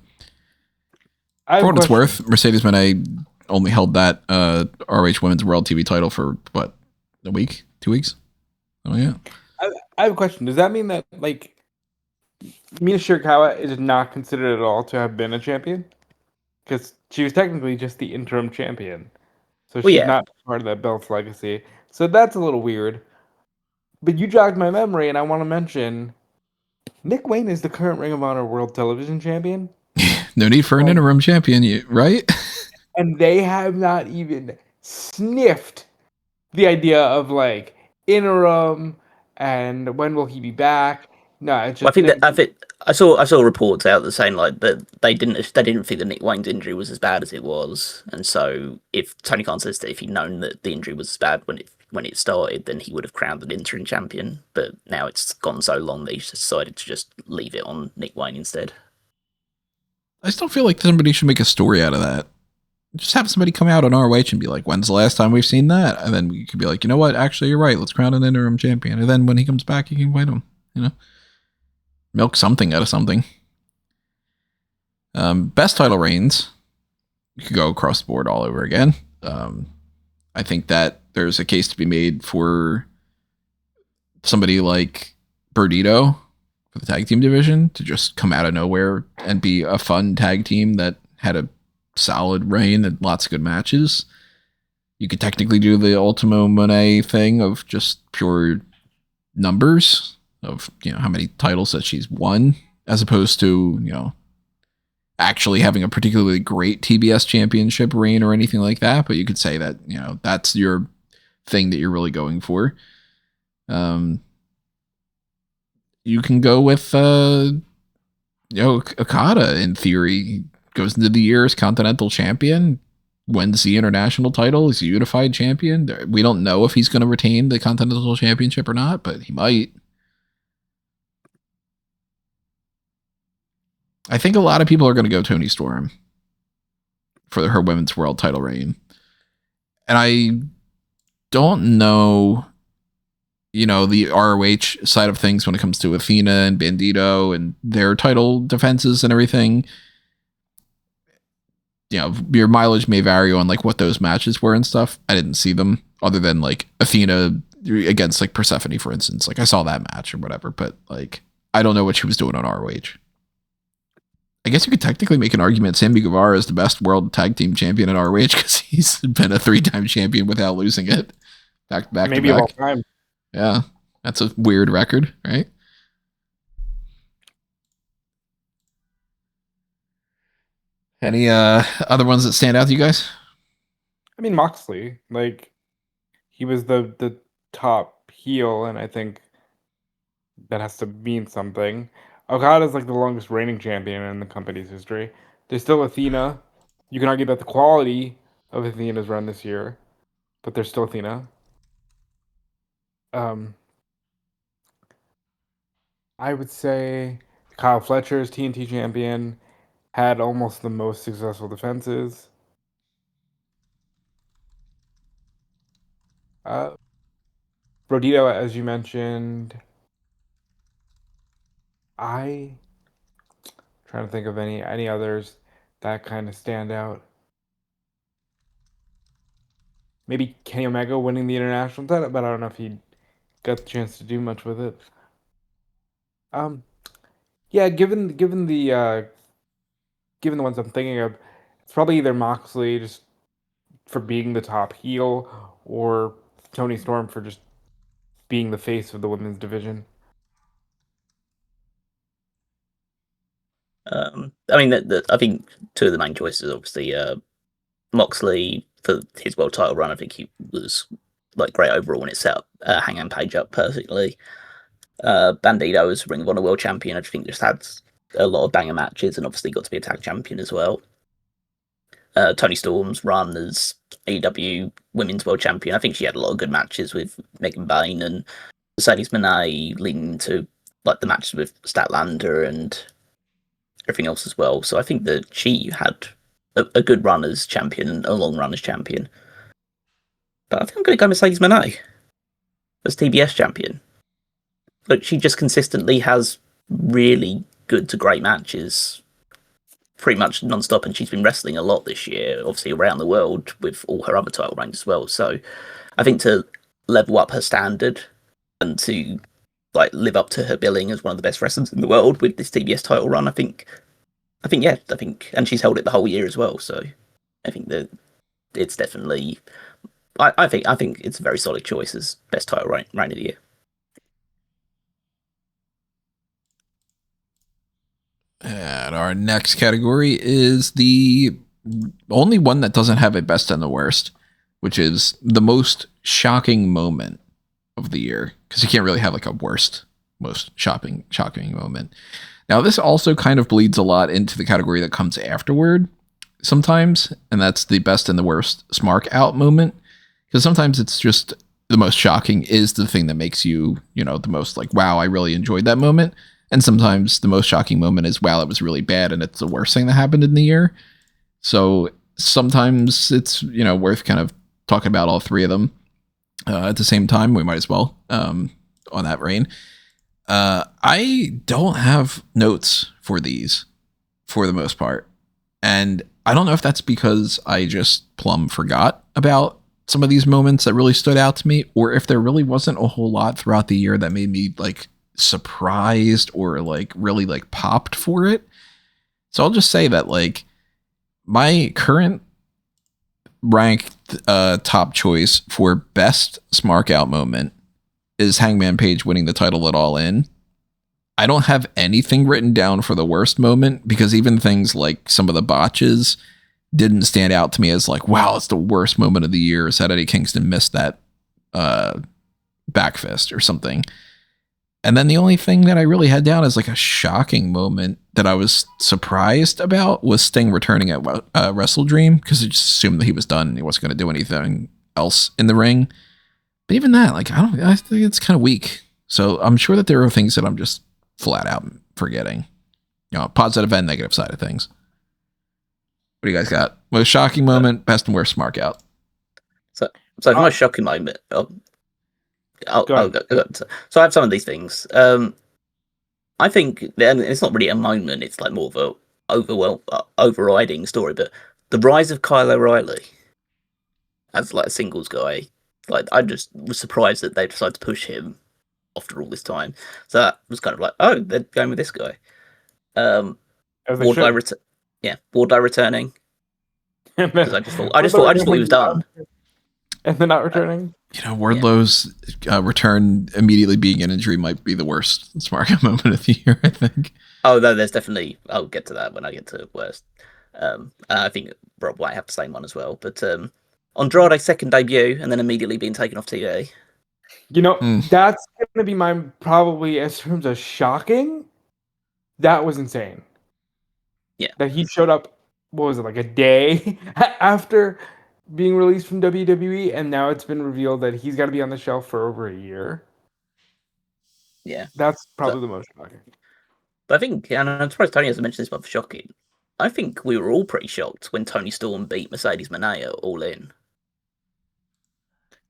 [SPEAKER 1] For what it's worth, Mercedes Moné only held that ROH Women's World TV title for, what, a week? 2 weeks? Oh, yeah.
[SPEAKER 2] I have a question. Does that mean that, like, Mina Shirakawa is not considered at all to have been a champion? Because she was technically just the interim champion. So she's not part of that belt's legacy. So that's a little weird. But you jogged my memory, and I want to mention Nick Wayne is the current Ring of Honor World Television Champion.
[SPEAKER 1] No need for an interim champion, right?
[SPEAKER 2] And they have not even sniffed the idea of like interim and when will he be back? No, it's
[SPEAKER 3] Well,
[SPEAKER 2] just
[SPEAKER 3] I think I saw reports out that saying like that they didn't think that Nick Wayne's injury was as bad as it was, and so if Tony Khan says that if he'd known that the injury was as bad when it started, then he would have crowned an interim champion. But now it's gone so long that he's decided to just leave it on Nick Wayne instead.
[SPEAKER 1] I still feel like somebody should make a story out of that. Just have somebody come out on ROH and be like, when's the last time we've seen that? And then you could be like, you know what? Actually, you're right. Let's crown an interim champion. And then when he comes back, you can fight him. You know, milk something out of something. Best title reigns. You could go across the board all over again. I think that there's a case to be made for somebody like Burdito for the tag team division to just come out of nowhere and be a fun tag team that had a solid reign and lots of good matches. You could technically do the Ultimo Monet thing of just pure numbers of, you know, how many titles that she's won, as opposed to, you know, actually having a particularly great TBS championship reign or anything like that. But you could say that, you know, that's your thing that you're really going for. You can go with, you know, Okada in theory. He goes into the year as Continental Champion, wins the International title, he's a unified champion. We don't know if he's going to retain the Continental Championship or not, but he might. I think a lot of people are going to go Toni Storm for her women's world title reign. And I don't know, you know, the ROH side of things when it comes to Athena and Bandito and their title defenses and everything. You know, your mileage may vary on like what those matches were and stuff. I didn't see them other than like Athena against like Persephone, for instance. Like I saw that match or whatever, but like I don't know what she was doing on ROH. I guess you could technically make an argument Sammy Guevara is the best world tag team champion in ROH because he's been a 3-time champion without losing it. Back
[SPEAKER 2] maybe
[SPEAKER 1] to back.
[SPEAKER 2] All time.
[SPEAKER 1] Yeah, that's a weird record, right? Any other ones that stand out to you guys?
[SPEAKER 2] I mean, Moxley, like he was the top heel, and I think that has to mean something. Okada's like the longest reigning champion in the company's history. There's still Athena. You can argue about the quality of Athena's run this year, but there's still Athena. I would say Kyle Fletcher's TNT champion had almost the most successful defenses. Rodito, as you mentioned. I trying to think of any others that kind of stand out. Maybe Kenny Omega winning the international title, but I don't know if he got the chance to do much with it. Yeah, given the ones I'm thinking of, it's probably either Moxley just for being the top heel or Toni Storm for just being the face of the women's division.
[SPEAKER 3] I mean, I think two of the main choices, obviously, Moxley for his world title run. I think he was like great overall when it set up Hangman Page up perfectly. Bandito as Ring of Honor world champion. I just think just had a lot of banger matches and obviously got to be a tag champion as well. Toni Storm's run as AEW women's world champion. I think she had a lot of good matches with Megan Bayne and Mercedes Moné, leading to like the matches with Statlander and everything else as well. So I think that she had a good run as champion and a long run as champion. But I think I'm going to go Mercedes Moné as TBS champion. But she just consistently has really good to great matches pretty much non-stop, and she's been wrestling a lot this year, obviously around the world with all her other title reigns as well. So I think to level up her standard and to like live up to her billing as one of the best wrestlers in the world with this TBS title run, I think, and she's held it the whole year as well. So I think that it's definitely, I think it's a very solid choice as best title reign of the year.
[SPEAKER 1] And our next category is the only one that doesn't have a best and the worst, which is the most shocking moment of the year. because you can't really have like a most shocking moment. Now, this also kind of bleeds a lot into the category that comes afterward sometimes, and that's the best and the worst Smark Out moment. Because sometimes it's just the most shocking is the thing that makes you, the most like, wow, I really enjoyed that moment. And sometimes the most shocking moment is, wow, it was really bad and it's the worst thing that happened in the year. So sometimes it's, worth kind of talking about all three of them at the same time. We might as well on that vein. I don't have notes for these for the most part. And I don't know if that's because I just plumb forgot about some of these moments that really stood out to me, or if there really wasn't a whole lot throughout the year that made me like surprised or like really like popped for it. So I'll just say that like my current ranked top choice for best Smark Out moment is Hangman Page winning the title at All In. I don't have anything written down for the worst moment because even things like some of the botches didn't stand out to me as like, wow, it's the worst moment of the year. Is that Eddie Kingston missed that back fist or something. And then the only thing that I really had down as like a shocking moment that I was surprised about was Sting returning at Wrestle Dream, because I just assumed that he was done and he wasn't going to do anything else in the ring. But even that, like, I think it's kind of weak. So I'm sure that there are things that I'm just flat out forgetting. Positive and negative side of things. What do you guys got? Most shocking moment, best and worst Smark Out.
[SPEAKER 3] So for my shocking moment, I'll go. So I have some of these things. I think, and it's not really a moment, it's like more of a overriding story, but the rise of Kyle O'Reilly as like a singles guy. Like, I just was surprised that they decided to push him after all this time. So that was kind of like, oh, they're going with this guy. Wardlow returning. Because I just thought he was done.
[SPEAKER 2] And they're not returning.
[SPEAKER 1] Wardlow's return immediately being an injury might be the worst Smark Out moment of the year, I think.
[SPEAKER 3] Oh, no, there's definitely... I'll get to that when I get to worst. I think Rob might have the same one as well. But Andrade's second debut and then immediately being taken off TV.
[SPEAKER 2] That's going to be mine probably as terms of shocking. That was insane.
[SPEAKER 3] Yeah.
[SPEAKER 2] That he showed up, what was it, like a day after being released from WWE, and now it's been revealed that he's got to be on the shelf for over a year.
[SPEAKER 3] Yeah.
[SPEAKER 2] That's probably the most shocking.
[SPEAKER 3] But I think, and I'm surprised Tony hasn't mentioned this, but for shocking, I think we were all pretty shocked when Tony Storm beat Mercedes Moné All In.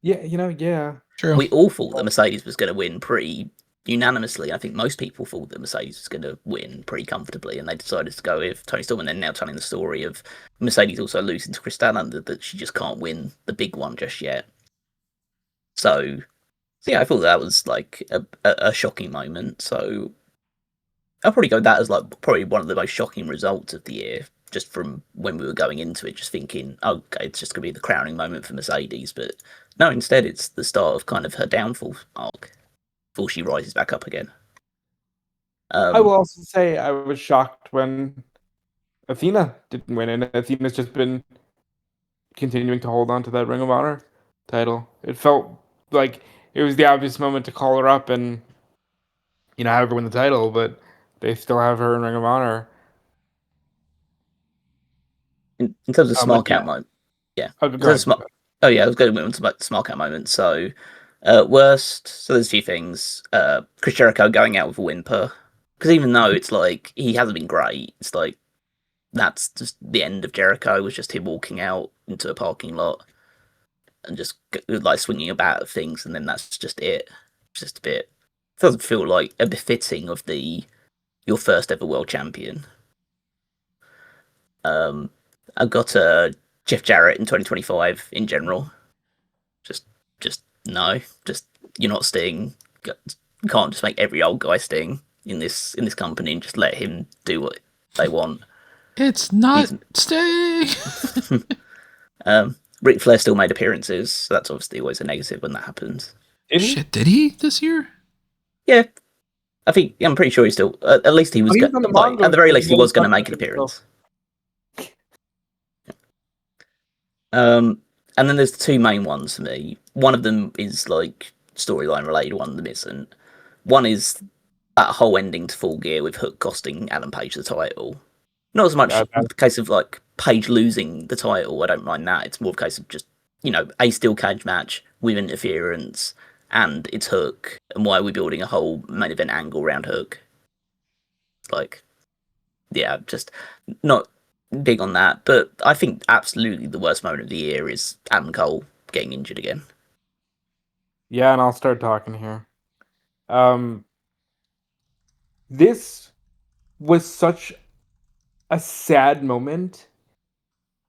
[SPEAKER 2] Yeah, yeah.
[SPEAKER 1] True.
[SPEAKER 3] We all thought that Mercedes was going to win pretty unanimously. I think most people thought that Mercedes was going to win pretty comfortably, and they decided to go with Tony Storm, and then now telling the story of Mercedes also losing to Chris Statlander, that she just can't win the big one just yet. So yeah, I thought that was like a shocking moment. So I'll probably go with that as like probably one of the most shocking results of the year, just from when we were going into it, just thinking, okay, it's just going to be the crowning moment for Mercedes. But no, instead it's the start of kind of her downfall arc before she rises back up again.
[SPEAKER 2] I will also say I was shocked when Athena didn't win, and Athena's just been continuing to hold on to that Ring of Honor title. It felt like it was the obvious moment to call her up and have her win the title, but they still have her in Ring of Honor.
[SPEAKER 3] In terms of Smark Out moment, yeah.
[SPEAKER 2] I was
[SPEAKER 3] going to move on to the Smark Out moment. So worst. So there's a few things. Chris Jericho going out with a whimper, because even though it's like he hasn't been great, it's like that's just the end of Jericho. Was just him walking out into a parking lot and just like swinging a bat at things, and then that's just it. It's just a bit. Doesn't feel like a befitting of your first ever world champion. I've got Jeff Jarrett in 2025 in general. Just no. Just you're not Sting. You can't just make every old guy Sting in this company and just let him do what they want.
[SPEAKER 1] It's not Sting.
[SPEAKER 3] Ric Flair still made appearances, so that's obviously always a negative when that happens.
[SPEAKER 1] Did he this year?
[SPEAKER 3] Yeah. I'm pretty sure he still. At least he was. At the very least, he was going to make an appearance. And then there's the two main ones for me. One of them is like storyline related, one of them isn't. One is that whole ending to Full Gear with Hook costing Adam Page the title. Not as much the case of like Page losing the title, I don't mind that. It's more of a case of just, a steel cage match with interference and it's Hook, and why are we building a whole main event angle around Hook? It's like, yeah, just not big on that. But I think absolutely the worst moment of the year is Adam Cole getting injured again.
[SPEAKER 2] Yeah, and I'll start talking here. This was such a sad moment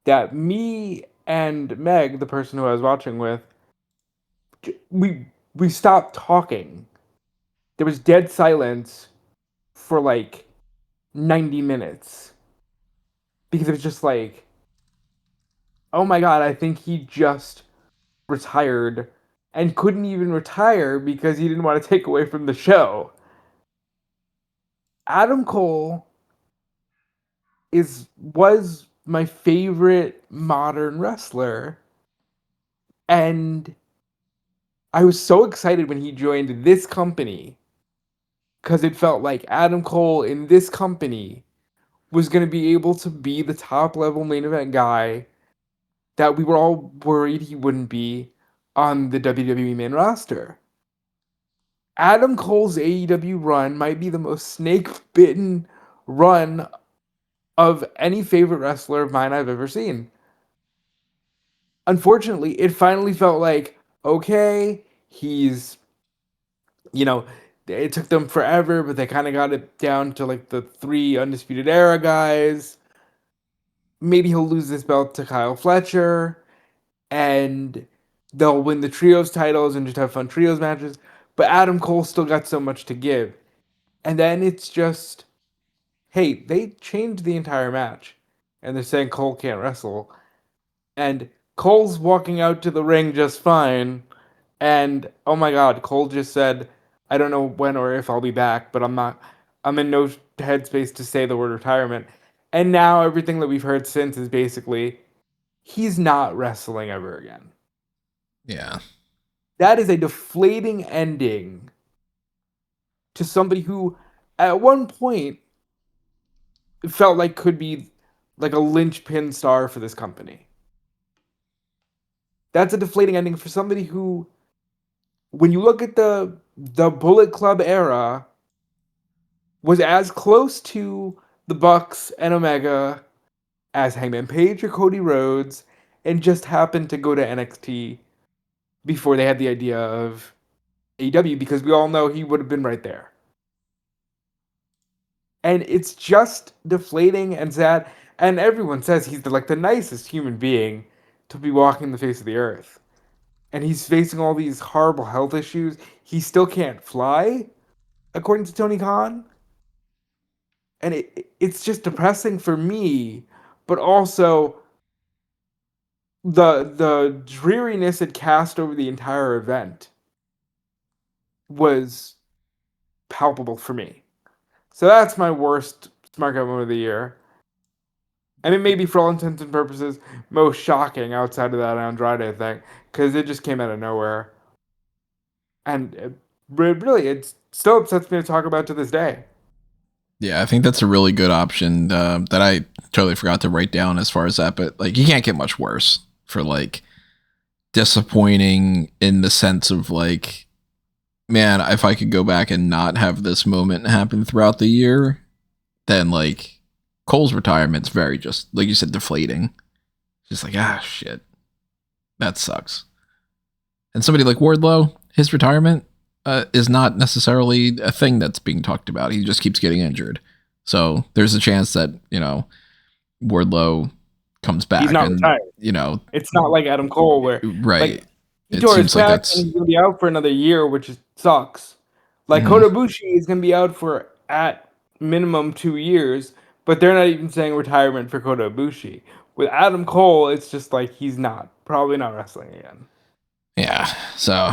[SPEAKER 2] that me and Meg, the person who I was watching with, we stopped talking. There was dead silence for like 90 minutes because it was just like, oh my god, I think he just retired and couldn't even retire because he didn't want to take away from the show. Adam Cole was my favorite modern wrestler, and I was so excited when he joined this company because it felt like Adam Cole in this company was going to be able to be the top level main event guy that we were all worried he wouldn't be on the WWE main roster. Adam Cole's AEW run might be the most snake-bitten run of any favorite wrestler of mine I've ever seen. Unfortunately, it finally felt like, okay, he's, it took them forever, but they kind of got it down to like the 3 Undisputed Era guys. Maybe he'll lose this belt to Kyle Fletcher, and they'll win the trios titles and just have fun trios matches. But Adam Cole still got so much to give. And then it's just, hey, they changed the entire match. And they're saying Cole can't wrestle. And Cole's walking out to the ring just fine. And oh my god, Cole just said, I don't know when or if I'll be back, but I'm in no headspace to say the word retirement. And now everything that we've heard since is basically, he's not wrestling ever again.
[SPEAKER 1] Yeah.
[SPEAKER 2] That is a deflating ending to somebody who, at one point, felt like could be like a linchpin star for this company. That's a deflating ending for somebody who, when you look at the Bullet Club era, was as close to the Bucks and Omega as Hangman Page or Cody Rhodes, and just happened to go to NXT before they had the idea of AEW, because we all know he would have been right there. And it's just deflating and sad. And everyone says he's the nicest human being to be walking the face of the earth. And he's facing all these horrible health issues. He still can't fly, according to Tony Khan. And it's just depressing for me, but also the dreariness it cast over the entire event was palpable for me. So that's my worst Smark Out Moment of the year. And it may be, for all intents and purposes, most shocking outside of that Andrade thing, because it just came out of nowhere. And it still upsets me to talk about to this day.
[SPEAKER 1] Yeah, I think that's a really good option that I totally forgot to write down as far as that. But like, you can't get much worse for like disappointing in the sense of like, man, if I could go back and not have this moment happen throughout the year, then like Cole's retirement's very, just like you said, deflating. Just like, shit, that sucks. And somebody like Wardlow, his retirement is not necessarily a thing that's being talked about. He just keeps getting injured. So there's a chance that, Wardlow comes back.
[SPEAKER 2] He's not retired.
[SPEAKER 1] It's
[SPEAKER 2] not like Adam Cole where,
[SPEAKER 1] right.
[SPEAKER 2] He tore his back and he's going to be out for another year, which sucks. Like, Kota Ibushi is going to be out for, at minimum, 2 years, but they're not even saying retirement for Kota Ibushi. With Adam Cole, it's just like he's probably not wrestling again.
[SPEAKER 1] Yeah, so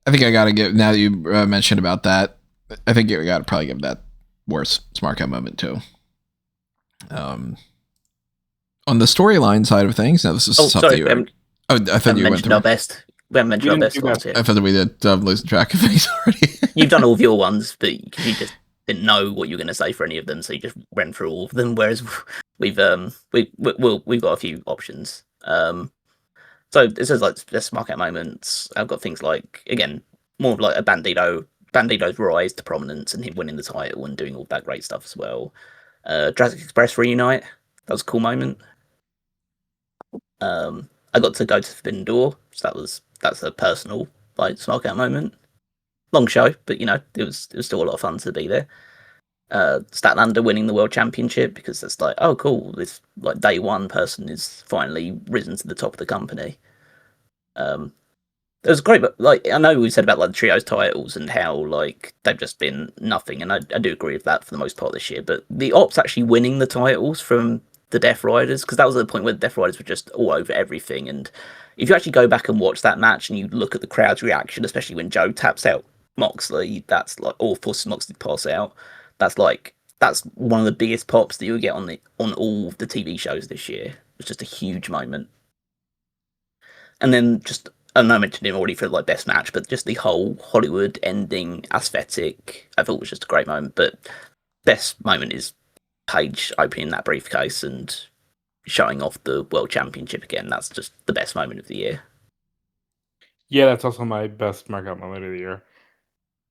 [SPEAKER 1] I think I got to give, now that you mentioned about that, I think you got to probably give that worst Smark Out moment too. On the storyline side of things, now this is stuff that you... I thought you
[SPEAKER 3] mentioned our best We haven't mentioned our
[SPEAKER 2] didn't
[SPEAKER 3] best
[SPEAKER 2] do
[SPEAKER 3] ones
[SPEAKER 2] that.
[SPEAKER 3] yet.
[SPEAKER 1] I thought that we did. I'm losing track of things already.
[SPEAKER 3] You've done all of your ones, but you just didn't know what you were going to say for any of them, so you just ran through all of them. Whereas we've got a few options. So it says like the Smark Out moments. I've got things like, again, more of like a Bandito's rise to prominence and him winning the title and doing all that great stuff as well. Jurassic Express reunite. That was a cool moment. I got to go to Forbidden Door, so that's a personal like Smark Out moment. Long show, but it was still a lot of fun to be there. Statlander winning the world championship, because that's like, oh cool, this like day one person is finally risen to the top of the company. It was great, but like I know we said about like the trios titles and how like they've just been nothing, and I do agree with that for the most part this year. But the Ops actually winning the titles from the Death Riders, because that was the point where the Death Riders were just all over everything. And if you actually go back and watch that match and you look at the crowd's reaction, especially when Joe taps out Moxley, that's like, or forces Moxley to pass out, that's one of the biggest pops that you'll get on all the TV shows this year. It was just a huge moment. And then just, I know I mentioned him already for like best match, but just the whole Hollywood ending aesthetic, I thought was just a great moment. But best moment is Paige opening that briefcase and showing off the world championship again. That's just the best moment of the year.
[SPEAKER 2] Yeah, that's also my best Smark Out moment of the year.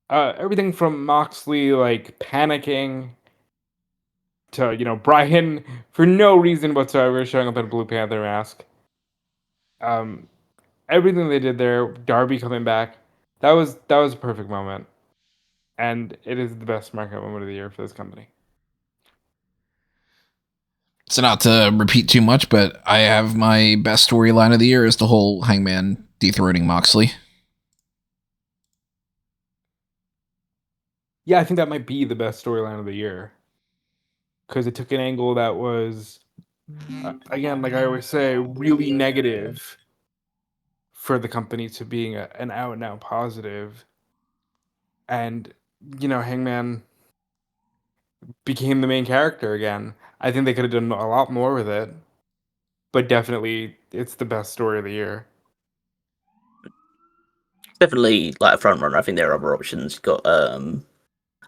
[SPEAKER 2] Everything from Moxley like panicking to Brian for no reason whatsoever showing up in a Blue Panther mask. Everything they did there, Darby coming back, that was a perfect moment, and it is the best Smark Out moment of the year for this company.
[SPEAKER 1] So not to repeat too much, but I have my best storyline of the year is the whole Hangman dethroning Moxley.
[SPEAKER 2] Yeah, I think that might be the best storyline of the year, because it took an angle that was, again, like I always say, really negative for the company to being an out and out positive. And Hangman became the main character again. I think they could have done a lot more with it, but definitely it's the best story of the year.
[SPEAKER 3] Definitely like a front runner. I think there are other options. You've got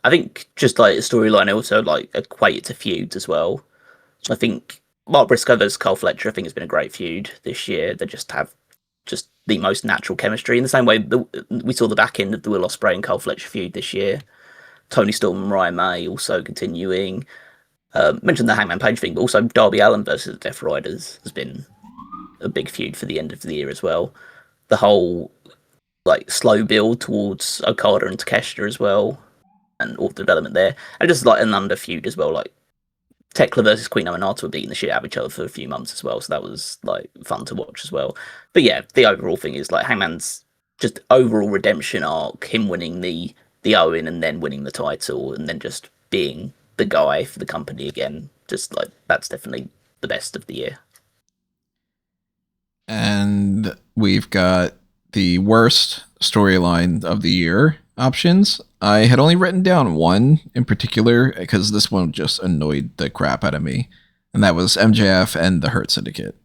[SPEAKER 3] I think just like a storyline also like equate it to feuds as well. So I think Mark Briscoe versus Carl Fletcher, I think, has been a great feud this year. They just have just the most natural chemistry. In the same way we saw the back end of the Will Ospreay and Carl Fletcher feud this year. Tony Storm and Ryan May also continuing. Mentioned the Hangman Page thing, but also Darby Allin versus the Death Riders has been a big feud for the end of the year as well. The whole like slow build towards Okada and Takeshita as well, and all the development there, and just like an under feud as well, like Tekla versus Queen Aminata were beating the shit out of each other for a few months as well, so that was like fun to watch as well. But yeah, the overall thing is like Hangman's just overall redemption arc, him winning the Owen and then winning the title and then just being the guy for the company again, just like that's definitely the best of the year.
[SPEAKER 1] And we've got the worst storyline of the year options. I had only written down one in particular because this one just annoyed the crap out of me, and that was MJF and the Hurt Syndicate.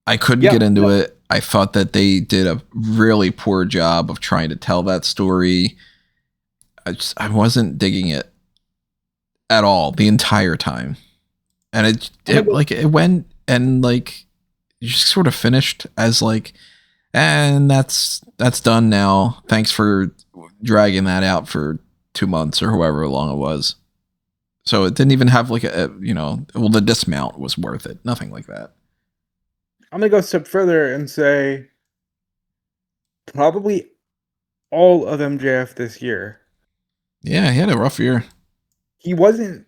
[SPEAKER 1] I couldn't get into it. I thought that they did a really poor job of trying to tell that story. I wasn't digging it at all the entire time, and it went and like you just sort of finished as like, and that's done now. Thanks for dragging that out for 2 months or however long it was. So it didn't even have like the dismount was worth it. Nothing like that.
[SPEAKER 2] I'm gonna go a step further and say probably all of MJF this year.
[SPEAKER 1] Yeah, he had a rough year.
[SPEAKER 2] There wasn't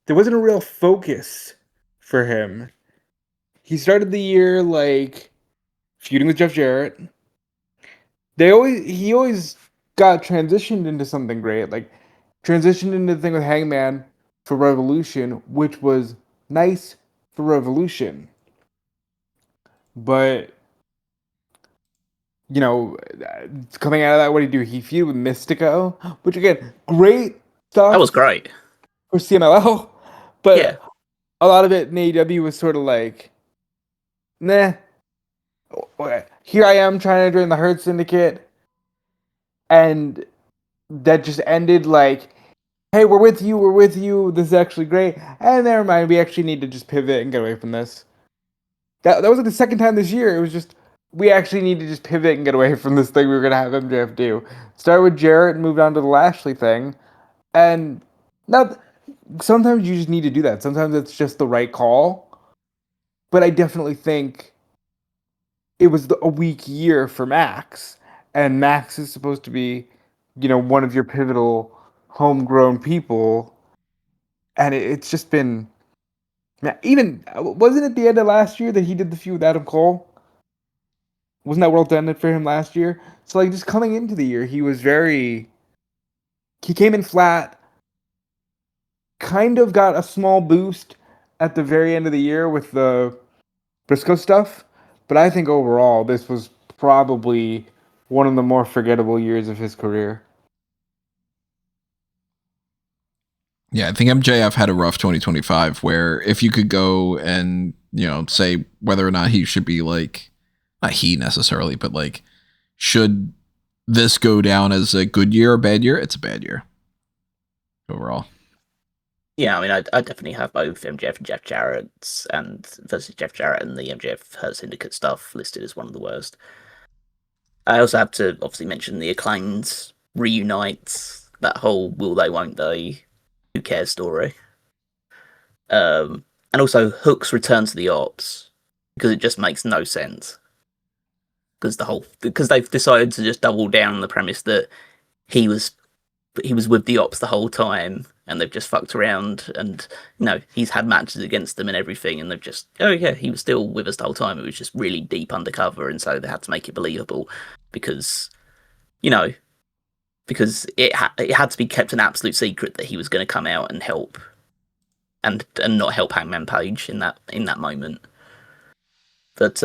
[SPEAKER 2] a real focus for him. He started the year like feuding with Jeff Jarrett. He always got transitioned into something great, like transitioned into the thing with Hangman for Revolution, which was nice for Revolution. But coming out of that, what did he do? He feuded with Mystico, which again, great stuff.
[SPEAKER 3] That was great
[SPEAKER 2] for CMLL, but
[SPEAKER 3] yeah.
[SPEAKER 2] A lot of it in AEW was sort of like, nah. here I am trying to join the Hurt Syndicate, and that just ended like, hey, we're with you, this is actually great, and never mind, we actually need to just pivot and get away from this. That was like the second time this year. It was just, we actually need to just pivot and get away from this thing we were going to have MJF do. Start with Jarrett and moved on to the Lashley thing. And now, sometimes you just need to do that. Sometimes it's just the right call. But I definitely think it was a weak year for Max. And Max is supposed to be, one of your pivotal homegrown people. And it's just been... Even, wasn't it the end of last year that he did the feud with Adam Cole? Wasn't that world ended for him last year? So, like, just coming into the year, he came in flat, kind of got a small boost at the very end of the year with the Briscoe stuff, but I think overall, this was probably one of the more forgettable years of his career.
[SPEAKER 1] Yeah, I think MJF had a rough 2025 where if you could go and, say whether or not he should be like, not he necessarily, but like, should this go down as a good year or bad year? It's a bad year overall.
[SPEAKER 3] Yeah, I mean, I definitely have both MJF and Jeff Jarrett versus Jeff Jarrett and the MJF Hurt Syndicate stuff listed as one of the worst. I also have to obviously mention the Acclaimed reunites, that whole will they, won't they, who cares story. And also Hook's return to the Ops, because it just makes no sense. Because they've decided to just double down on the premise that he was with the Ops the whole time, and they've just fucked around, and he's had matches against them and everything, and they've just, oh yeah, he was still with us the whole time. It was just really deep undercover, and so they had to make it believable because it had to be kept an absolute secret that he was going to come out and help, and not help Hangman Page in that moment. But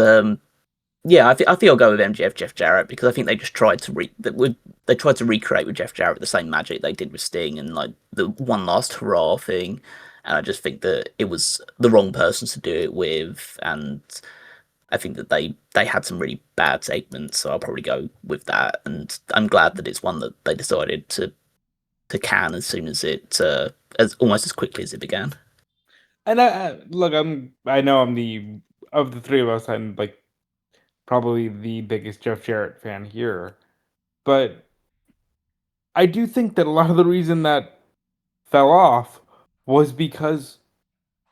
[SPEAKER 3] yeah, I think I'll go with MJF Jeff Jarrett, because I think they just tried to recreate with Jeff Jarrett the same magic they did with Sting and like the one last hurrah thing, and I just think that it was the wrong person to do it with, and I think that they had some really bad segments, so I'll probably go with that, and I'm glad that it's one that they decided to can as soon as it almost as quickly as it began.
[SPEAKER 2] And I know I'm of the three of us, I'm like probably the biggest Jeff Jarrett fan here, but I do think that a lot of the reason that fell off was because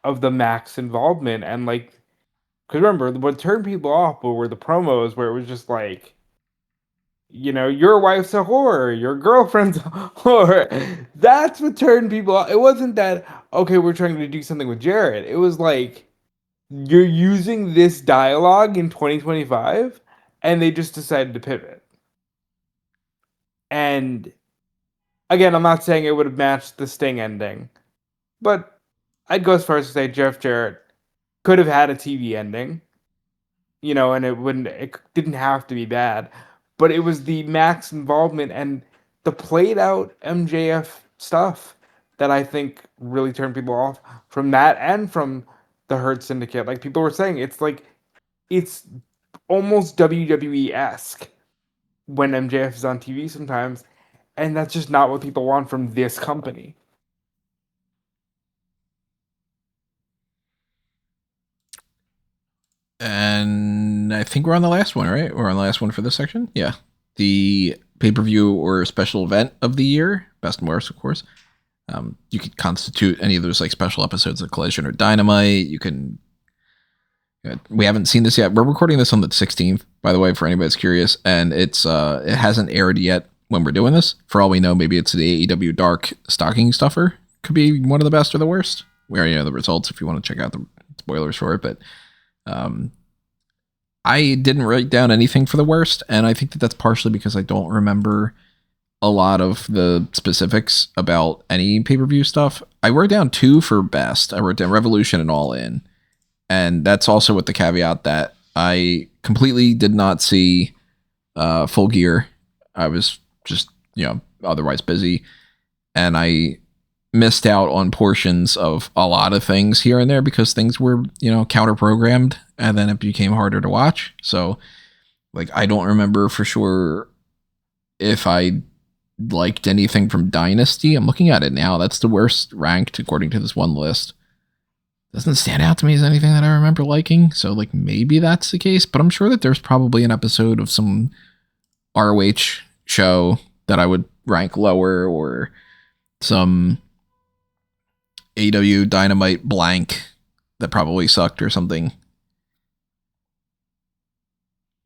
[SPEAKER 2] of the Max involvement, and like, because remember, what turned people off were the promos where it was just like, your wife's a whore, your girlfriend's a whore. That's what turned people off. It wasn't that, okay, we're trying to do something with Jarrett. It was like, you're using this dialogue in 2025, and they just decided to pivot. And again, I'm not saying it would have matched the Sting ending, but I'd go as far as to say Jeff Jarrett could have had a TV ending, and it didn't have to be bad, but it was the Max involvement and the played out MJF stuff that I think really turned people off from that and from the Hurt Syndicate. Like people were saying, it's almost WWE-esque when MJF is on TV sometimes, and that's just not what people want from this company.
[SPEAKER 1] And I think we're on the last one, right? We're on the last one for this section. Yeah. The pay-per-view or special event of the year, best and worst, of course. You could constitute any of those like special episodes of Collision or Dynamite. You can. We haven't seen this yet. We're recording this on the 16th, by the way, for anybody that's curious, and it hasn't aired yet when we're doing this. For all we know, maybe it's the AEW Dark stocking stuffer. Could be one of the best or the worst. We already know the results if you want to check out the spoilers for it, but I didn't write down anything for the worst, and I think that that's partially because I don't remember a lot of the specifics about any pay-per-view stuff. I wrote down 2 for best. I wrote down Revolution and All In, and that's also with the caveat that I completely did not see Full Gear. I was just, otherwise busy, and I missed out on portions of a lot of things here and there because things were, counter-programmed, and then it became harder to watch. So Like, I don't remember for sure if I liked anything from Dynasty. I'm looking at it now. That's the worst ranked according to this one list. Doesn't stand out to me as anything that I remember liking. So, like, maybe that's the case, but I'm sure that there's probably an episode of some ROH show that I would rank lower, or some AEW Dynamite blank that probably sucked or something.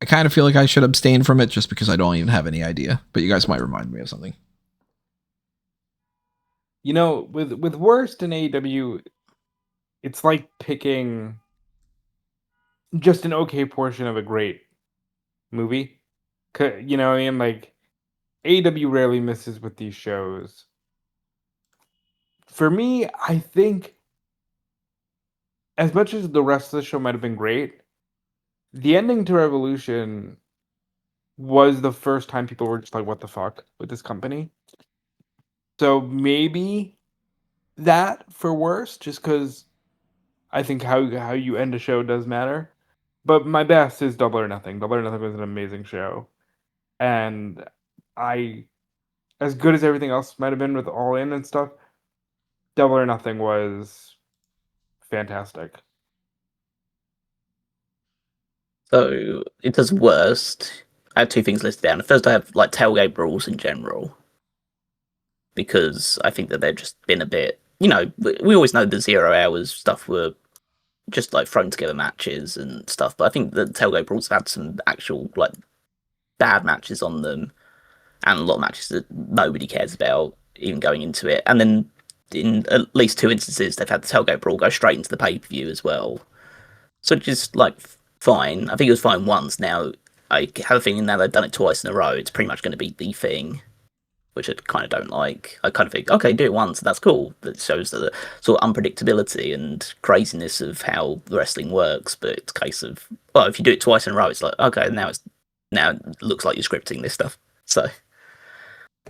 [SPEAKER 1] I kind of feel like I should abstain from it just because I don't even have any idea, but you guys might remind me of something.
[SPEAKER 2] You know, with Worst in AEW, it's like picking just an okay portion of a great movie. You know what I mean? Like, AEW rarely misses with these shows. For me, I think as much as the rest of the show might have been great, the ending to Revolution was the first time people were just like, what the fuck with this company? So maybe that for Worst, just because I think how you end a show does matter. But my best is Double or Nothing. Double or Nothing was an amazing show. And I, as good as everything else might have been with All In and stuff, Double or Nothing was fantastic.
[SPEAKER 3] So it does worst. I have two things listed down. First, I have like tailgate brawls in general, because I think that they've just been a bit. You know, we always know the 0 hours stuff were just like thrown together matches and stuff, but I think the tailgate brawls have had some actual like bad matches on them, and a lot of matches that nobody cares about even going into it. And then in at least two instances, they've had the tailgate brawl go straight into the pay-per-view as well. So just like fine. I think it was fine once. Now I have a feeling now they've done it twice in a row, it's pretty much going to be the thing, which I kind of don't like. I kind of think, okay, do it once, that's cool. That shows the sort of unpredictability and craziness of how the wrestling works. But it's a case of, well, if you do it twice in a row, it's like, okay, now it looks like you're scripting this stuff. So,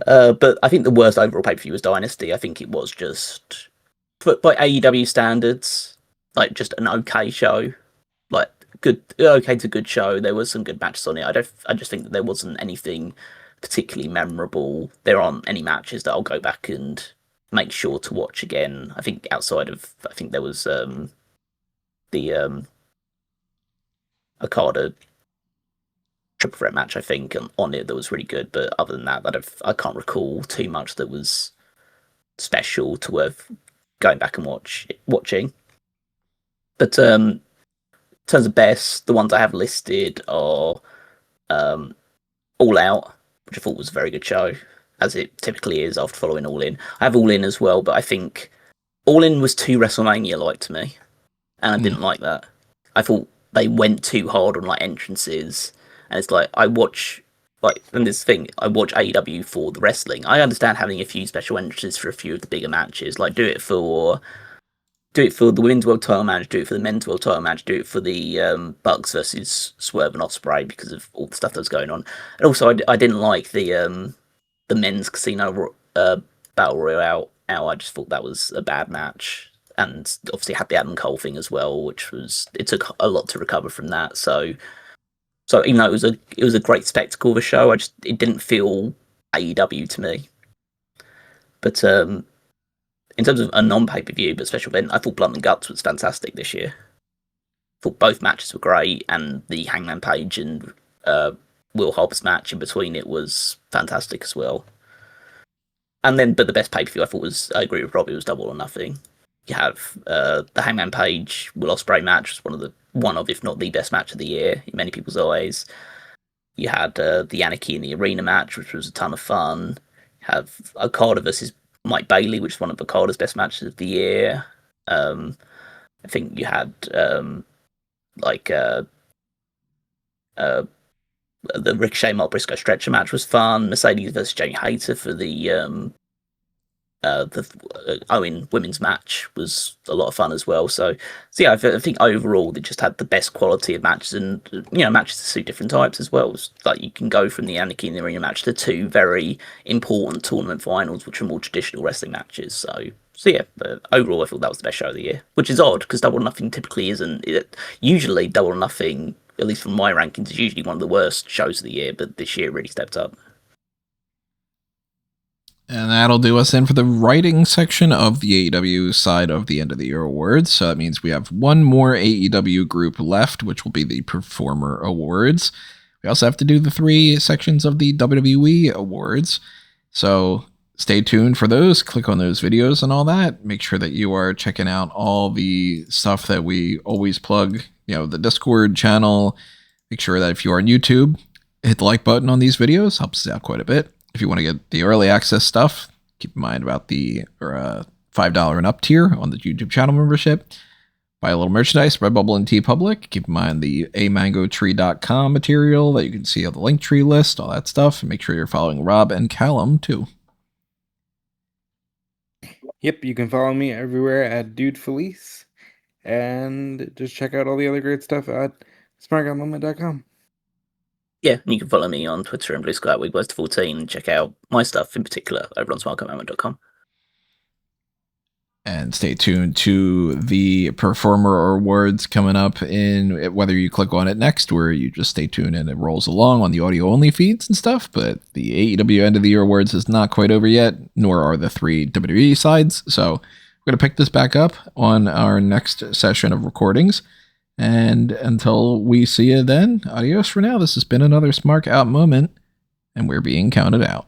[SPEAKER 3] but I think the worst overall pay-per-view was Dynasty. I think it was just, by AEW standards, like just an okay show. Like good, okay to good show. There was some good matches on it. I just think that there wasn't anything particularly memorable. There aren't any matches that I'll go back and make sure to watch again. I think outside of, I think there was the Okada triple threat match, I think, on it that was really good. But other than that, I can't recall too much that was special to worth going back and watching. But in terms of best, the ones I have listed are All Out, which I thought was a very good show, as it typically is after following All In. I have All In as well, but I think All In was too WrestleMania-like to me, and I didn't like that. I thought they went too hard on like entrances, and it's like I watch AEW for the wrestling. I understand having a few special entrances for a few of the bigger matches, like do it for the women's world title match, do it for the men's world title match, do it for the Bucks versus Swerve and Ospreay because of all the stuff that was going on. And also, I didn't like the men's casino battle royale. I just thought that was a bad match, and obviously had the Adam Cole thing as well, which was, it took a lot to recover from that. So even though it was a great spectacle of a show, it didn't feel AEW to me. But in terms of a non-pay-per-view but special event, I thought Blunt and Guts was fantastic this year. I thought both matches were great, and the Hangman Page and Will Hobbs match in between it was fantastic as well. And then, but the best pay-per-view I thought was, I agree with Robbie, was Double or Nothing. You have the Hangman Page Will Ospreay match, was one of, if not the best match of the year in many people's eyes. You had the Anarchy in the Arena match, which was a ton of fun. You have Okada versus Mike Bailey, which is one of Okada's best matches of the year. I think you had the Ricochet Mark Briscoe stretcher match was fun. Mercedes versus Jamie Hayter for the Owen women's match was a lot of fun as well. So yeah, I think overall they just had the best quality of matches, and matches to suit different types as well. Like you can go from the Anarchy in the Arena match to two very important tournament finals, which are more traditional wrestling matches. So yeah, but overall I thought that was the best show of the year, which is odd because Double or Nothing typically isn't. Usually Double or Nothing, at least from my rankings, is usually one of the worst shows of the year, but this year really stepped up.
[SPEAKER 1] And that'll do us in for the writing section of the AEW side of the end of the year awards. So that means we have one more AEW group left, which will be the Performer Awards. We also have to do the 3 sections of the WWE Awards. So stay tuned for those. Click on those videos and all that. Make sure that you are checking out all the stuff that we always plug, the Discord channel. Make sure that if you are on YouTube, hit the like button on these videos. Helps us out quite a bit. If you want to get the early access stuff, keep in mind about the $5 and up tier on the YouTube channel membership. Buy a little merchandise, Redbubble and TeePublic. Keep in mind the amangotree.com material that you can see on the link tree list, all that stuff. And make sure you're following Rob and Callum too.
[SPEAKER 2] Yep, you can follow me everywhere at DeFelice. And just check out all the other great stuff at smarkoutmoment.com.
[SPEAKER 3] Yeah, and you can follow me on Twitter and Blue Sky at Wigwest14 and check out my stuff in particular over on smarkoutmoment.com.
[SPEAKER 1] And stay tuned to the Performer Awards coming up in whether you click on it next or you just stay tuned and it rolls along on the audio only feeds and stuff. But the AEW End of the Year Awards is not quite over yet, nor are the 3 WWE sides. So we're going to pick this back up on our next session of recordings. And until we see you then, adios for now. This has been another Smark Out moment, and we're being counted out.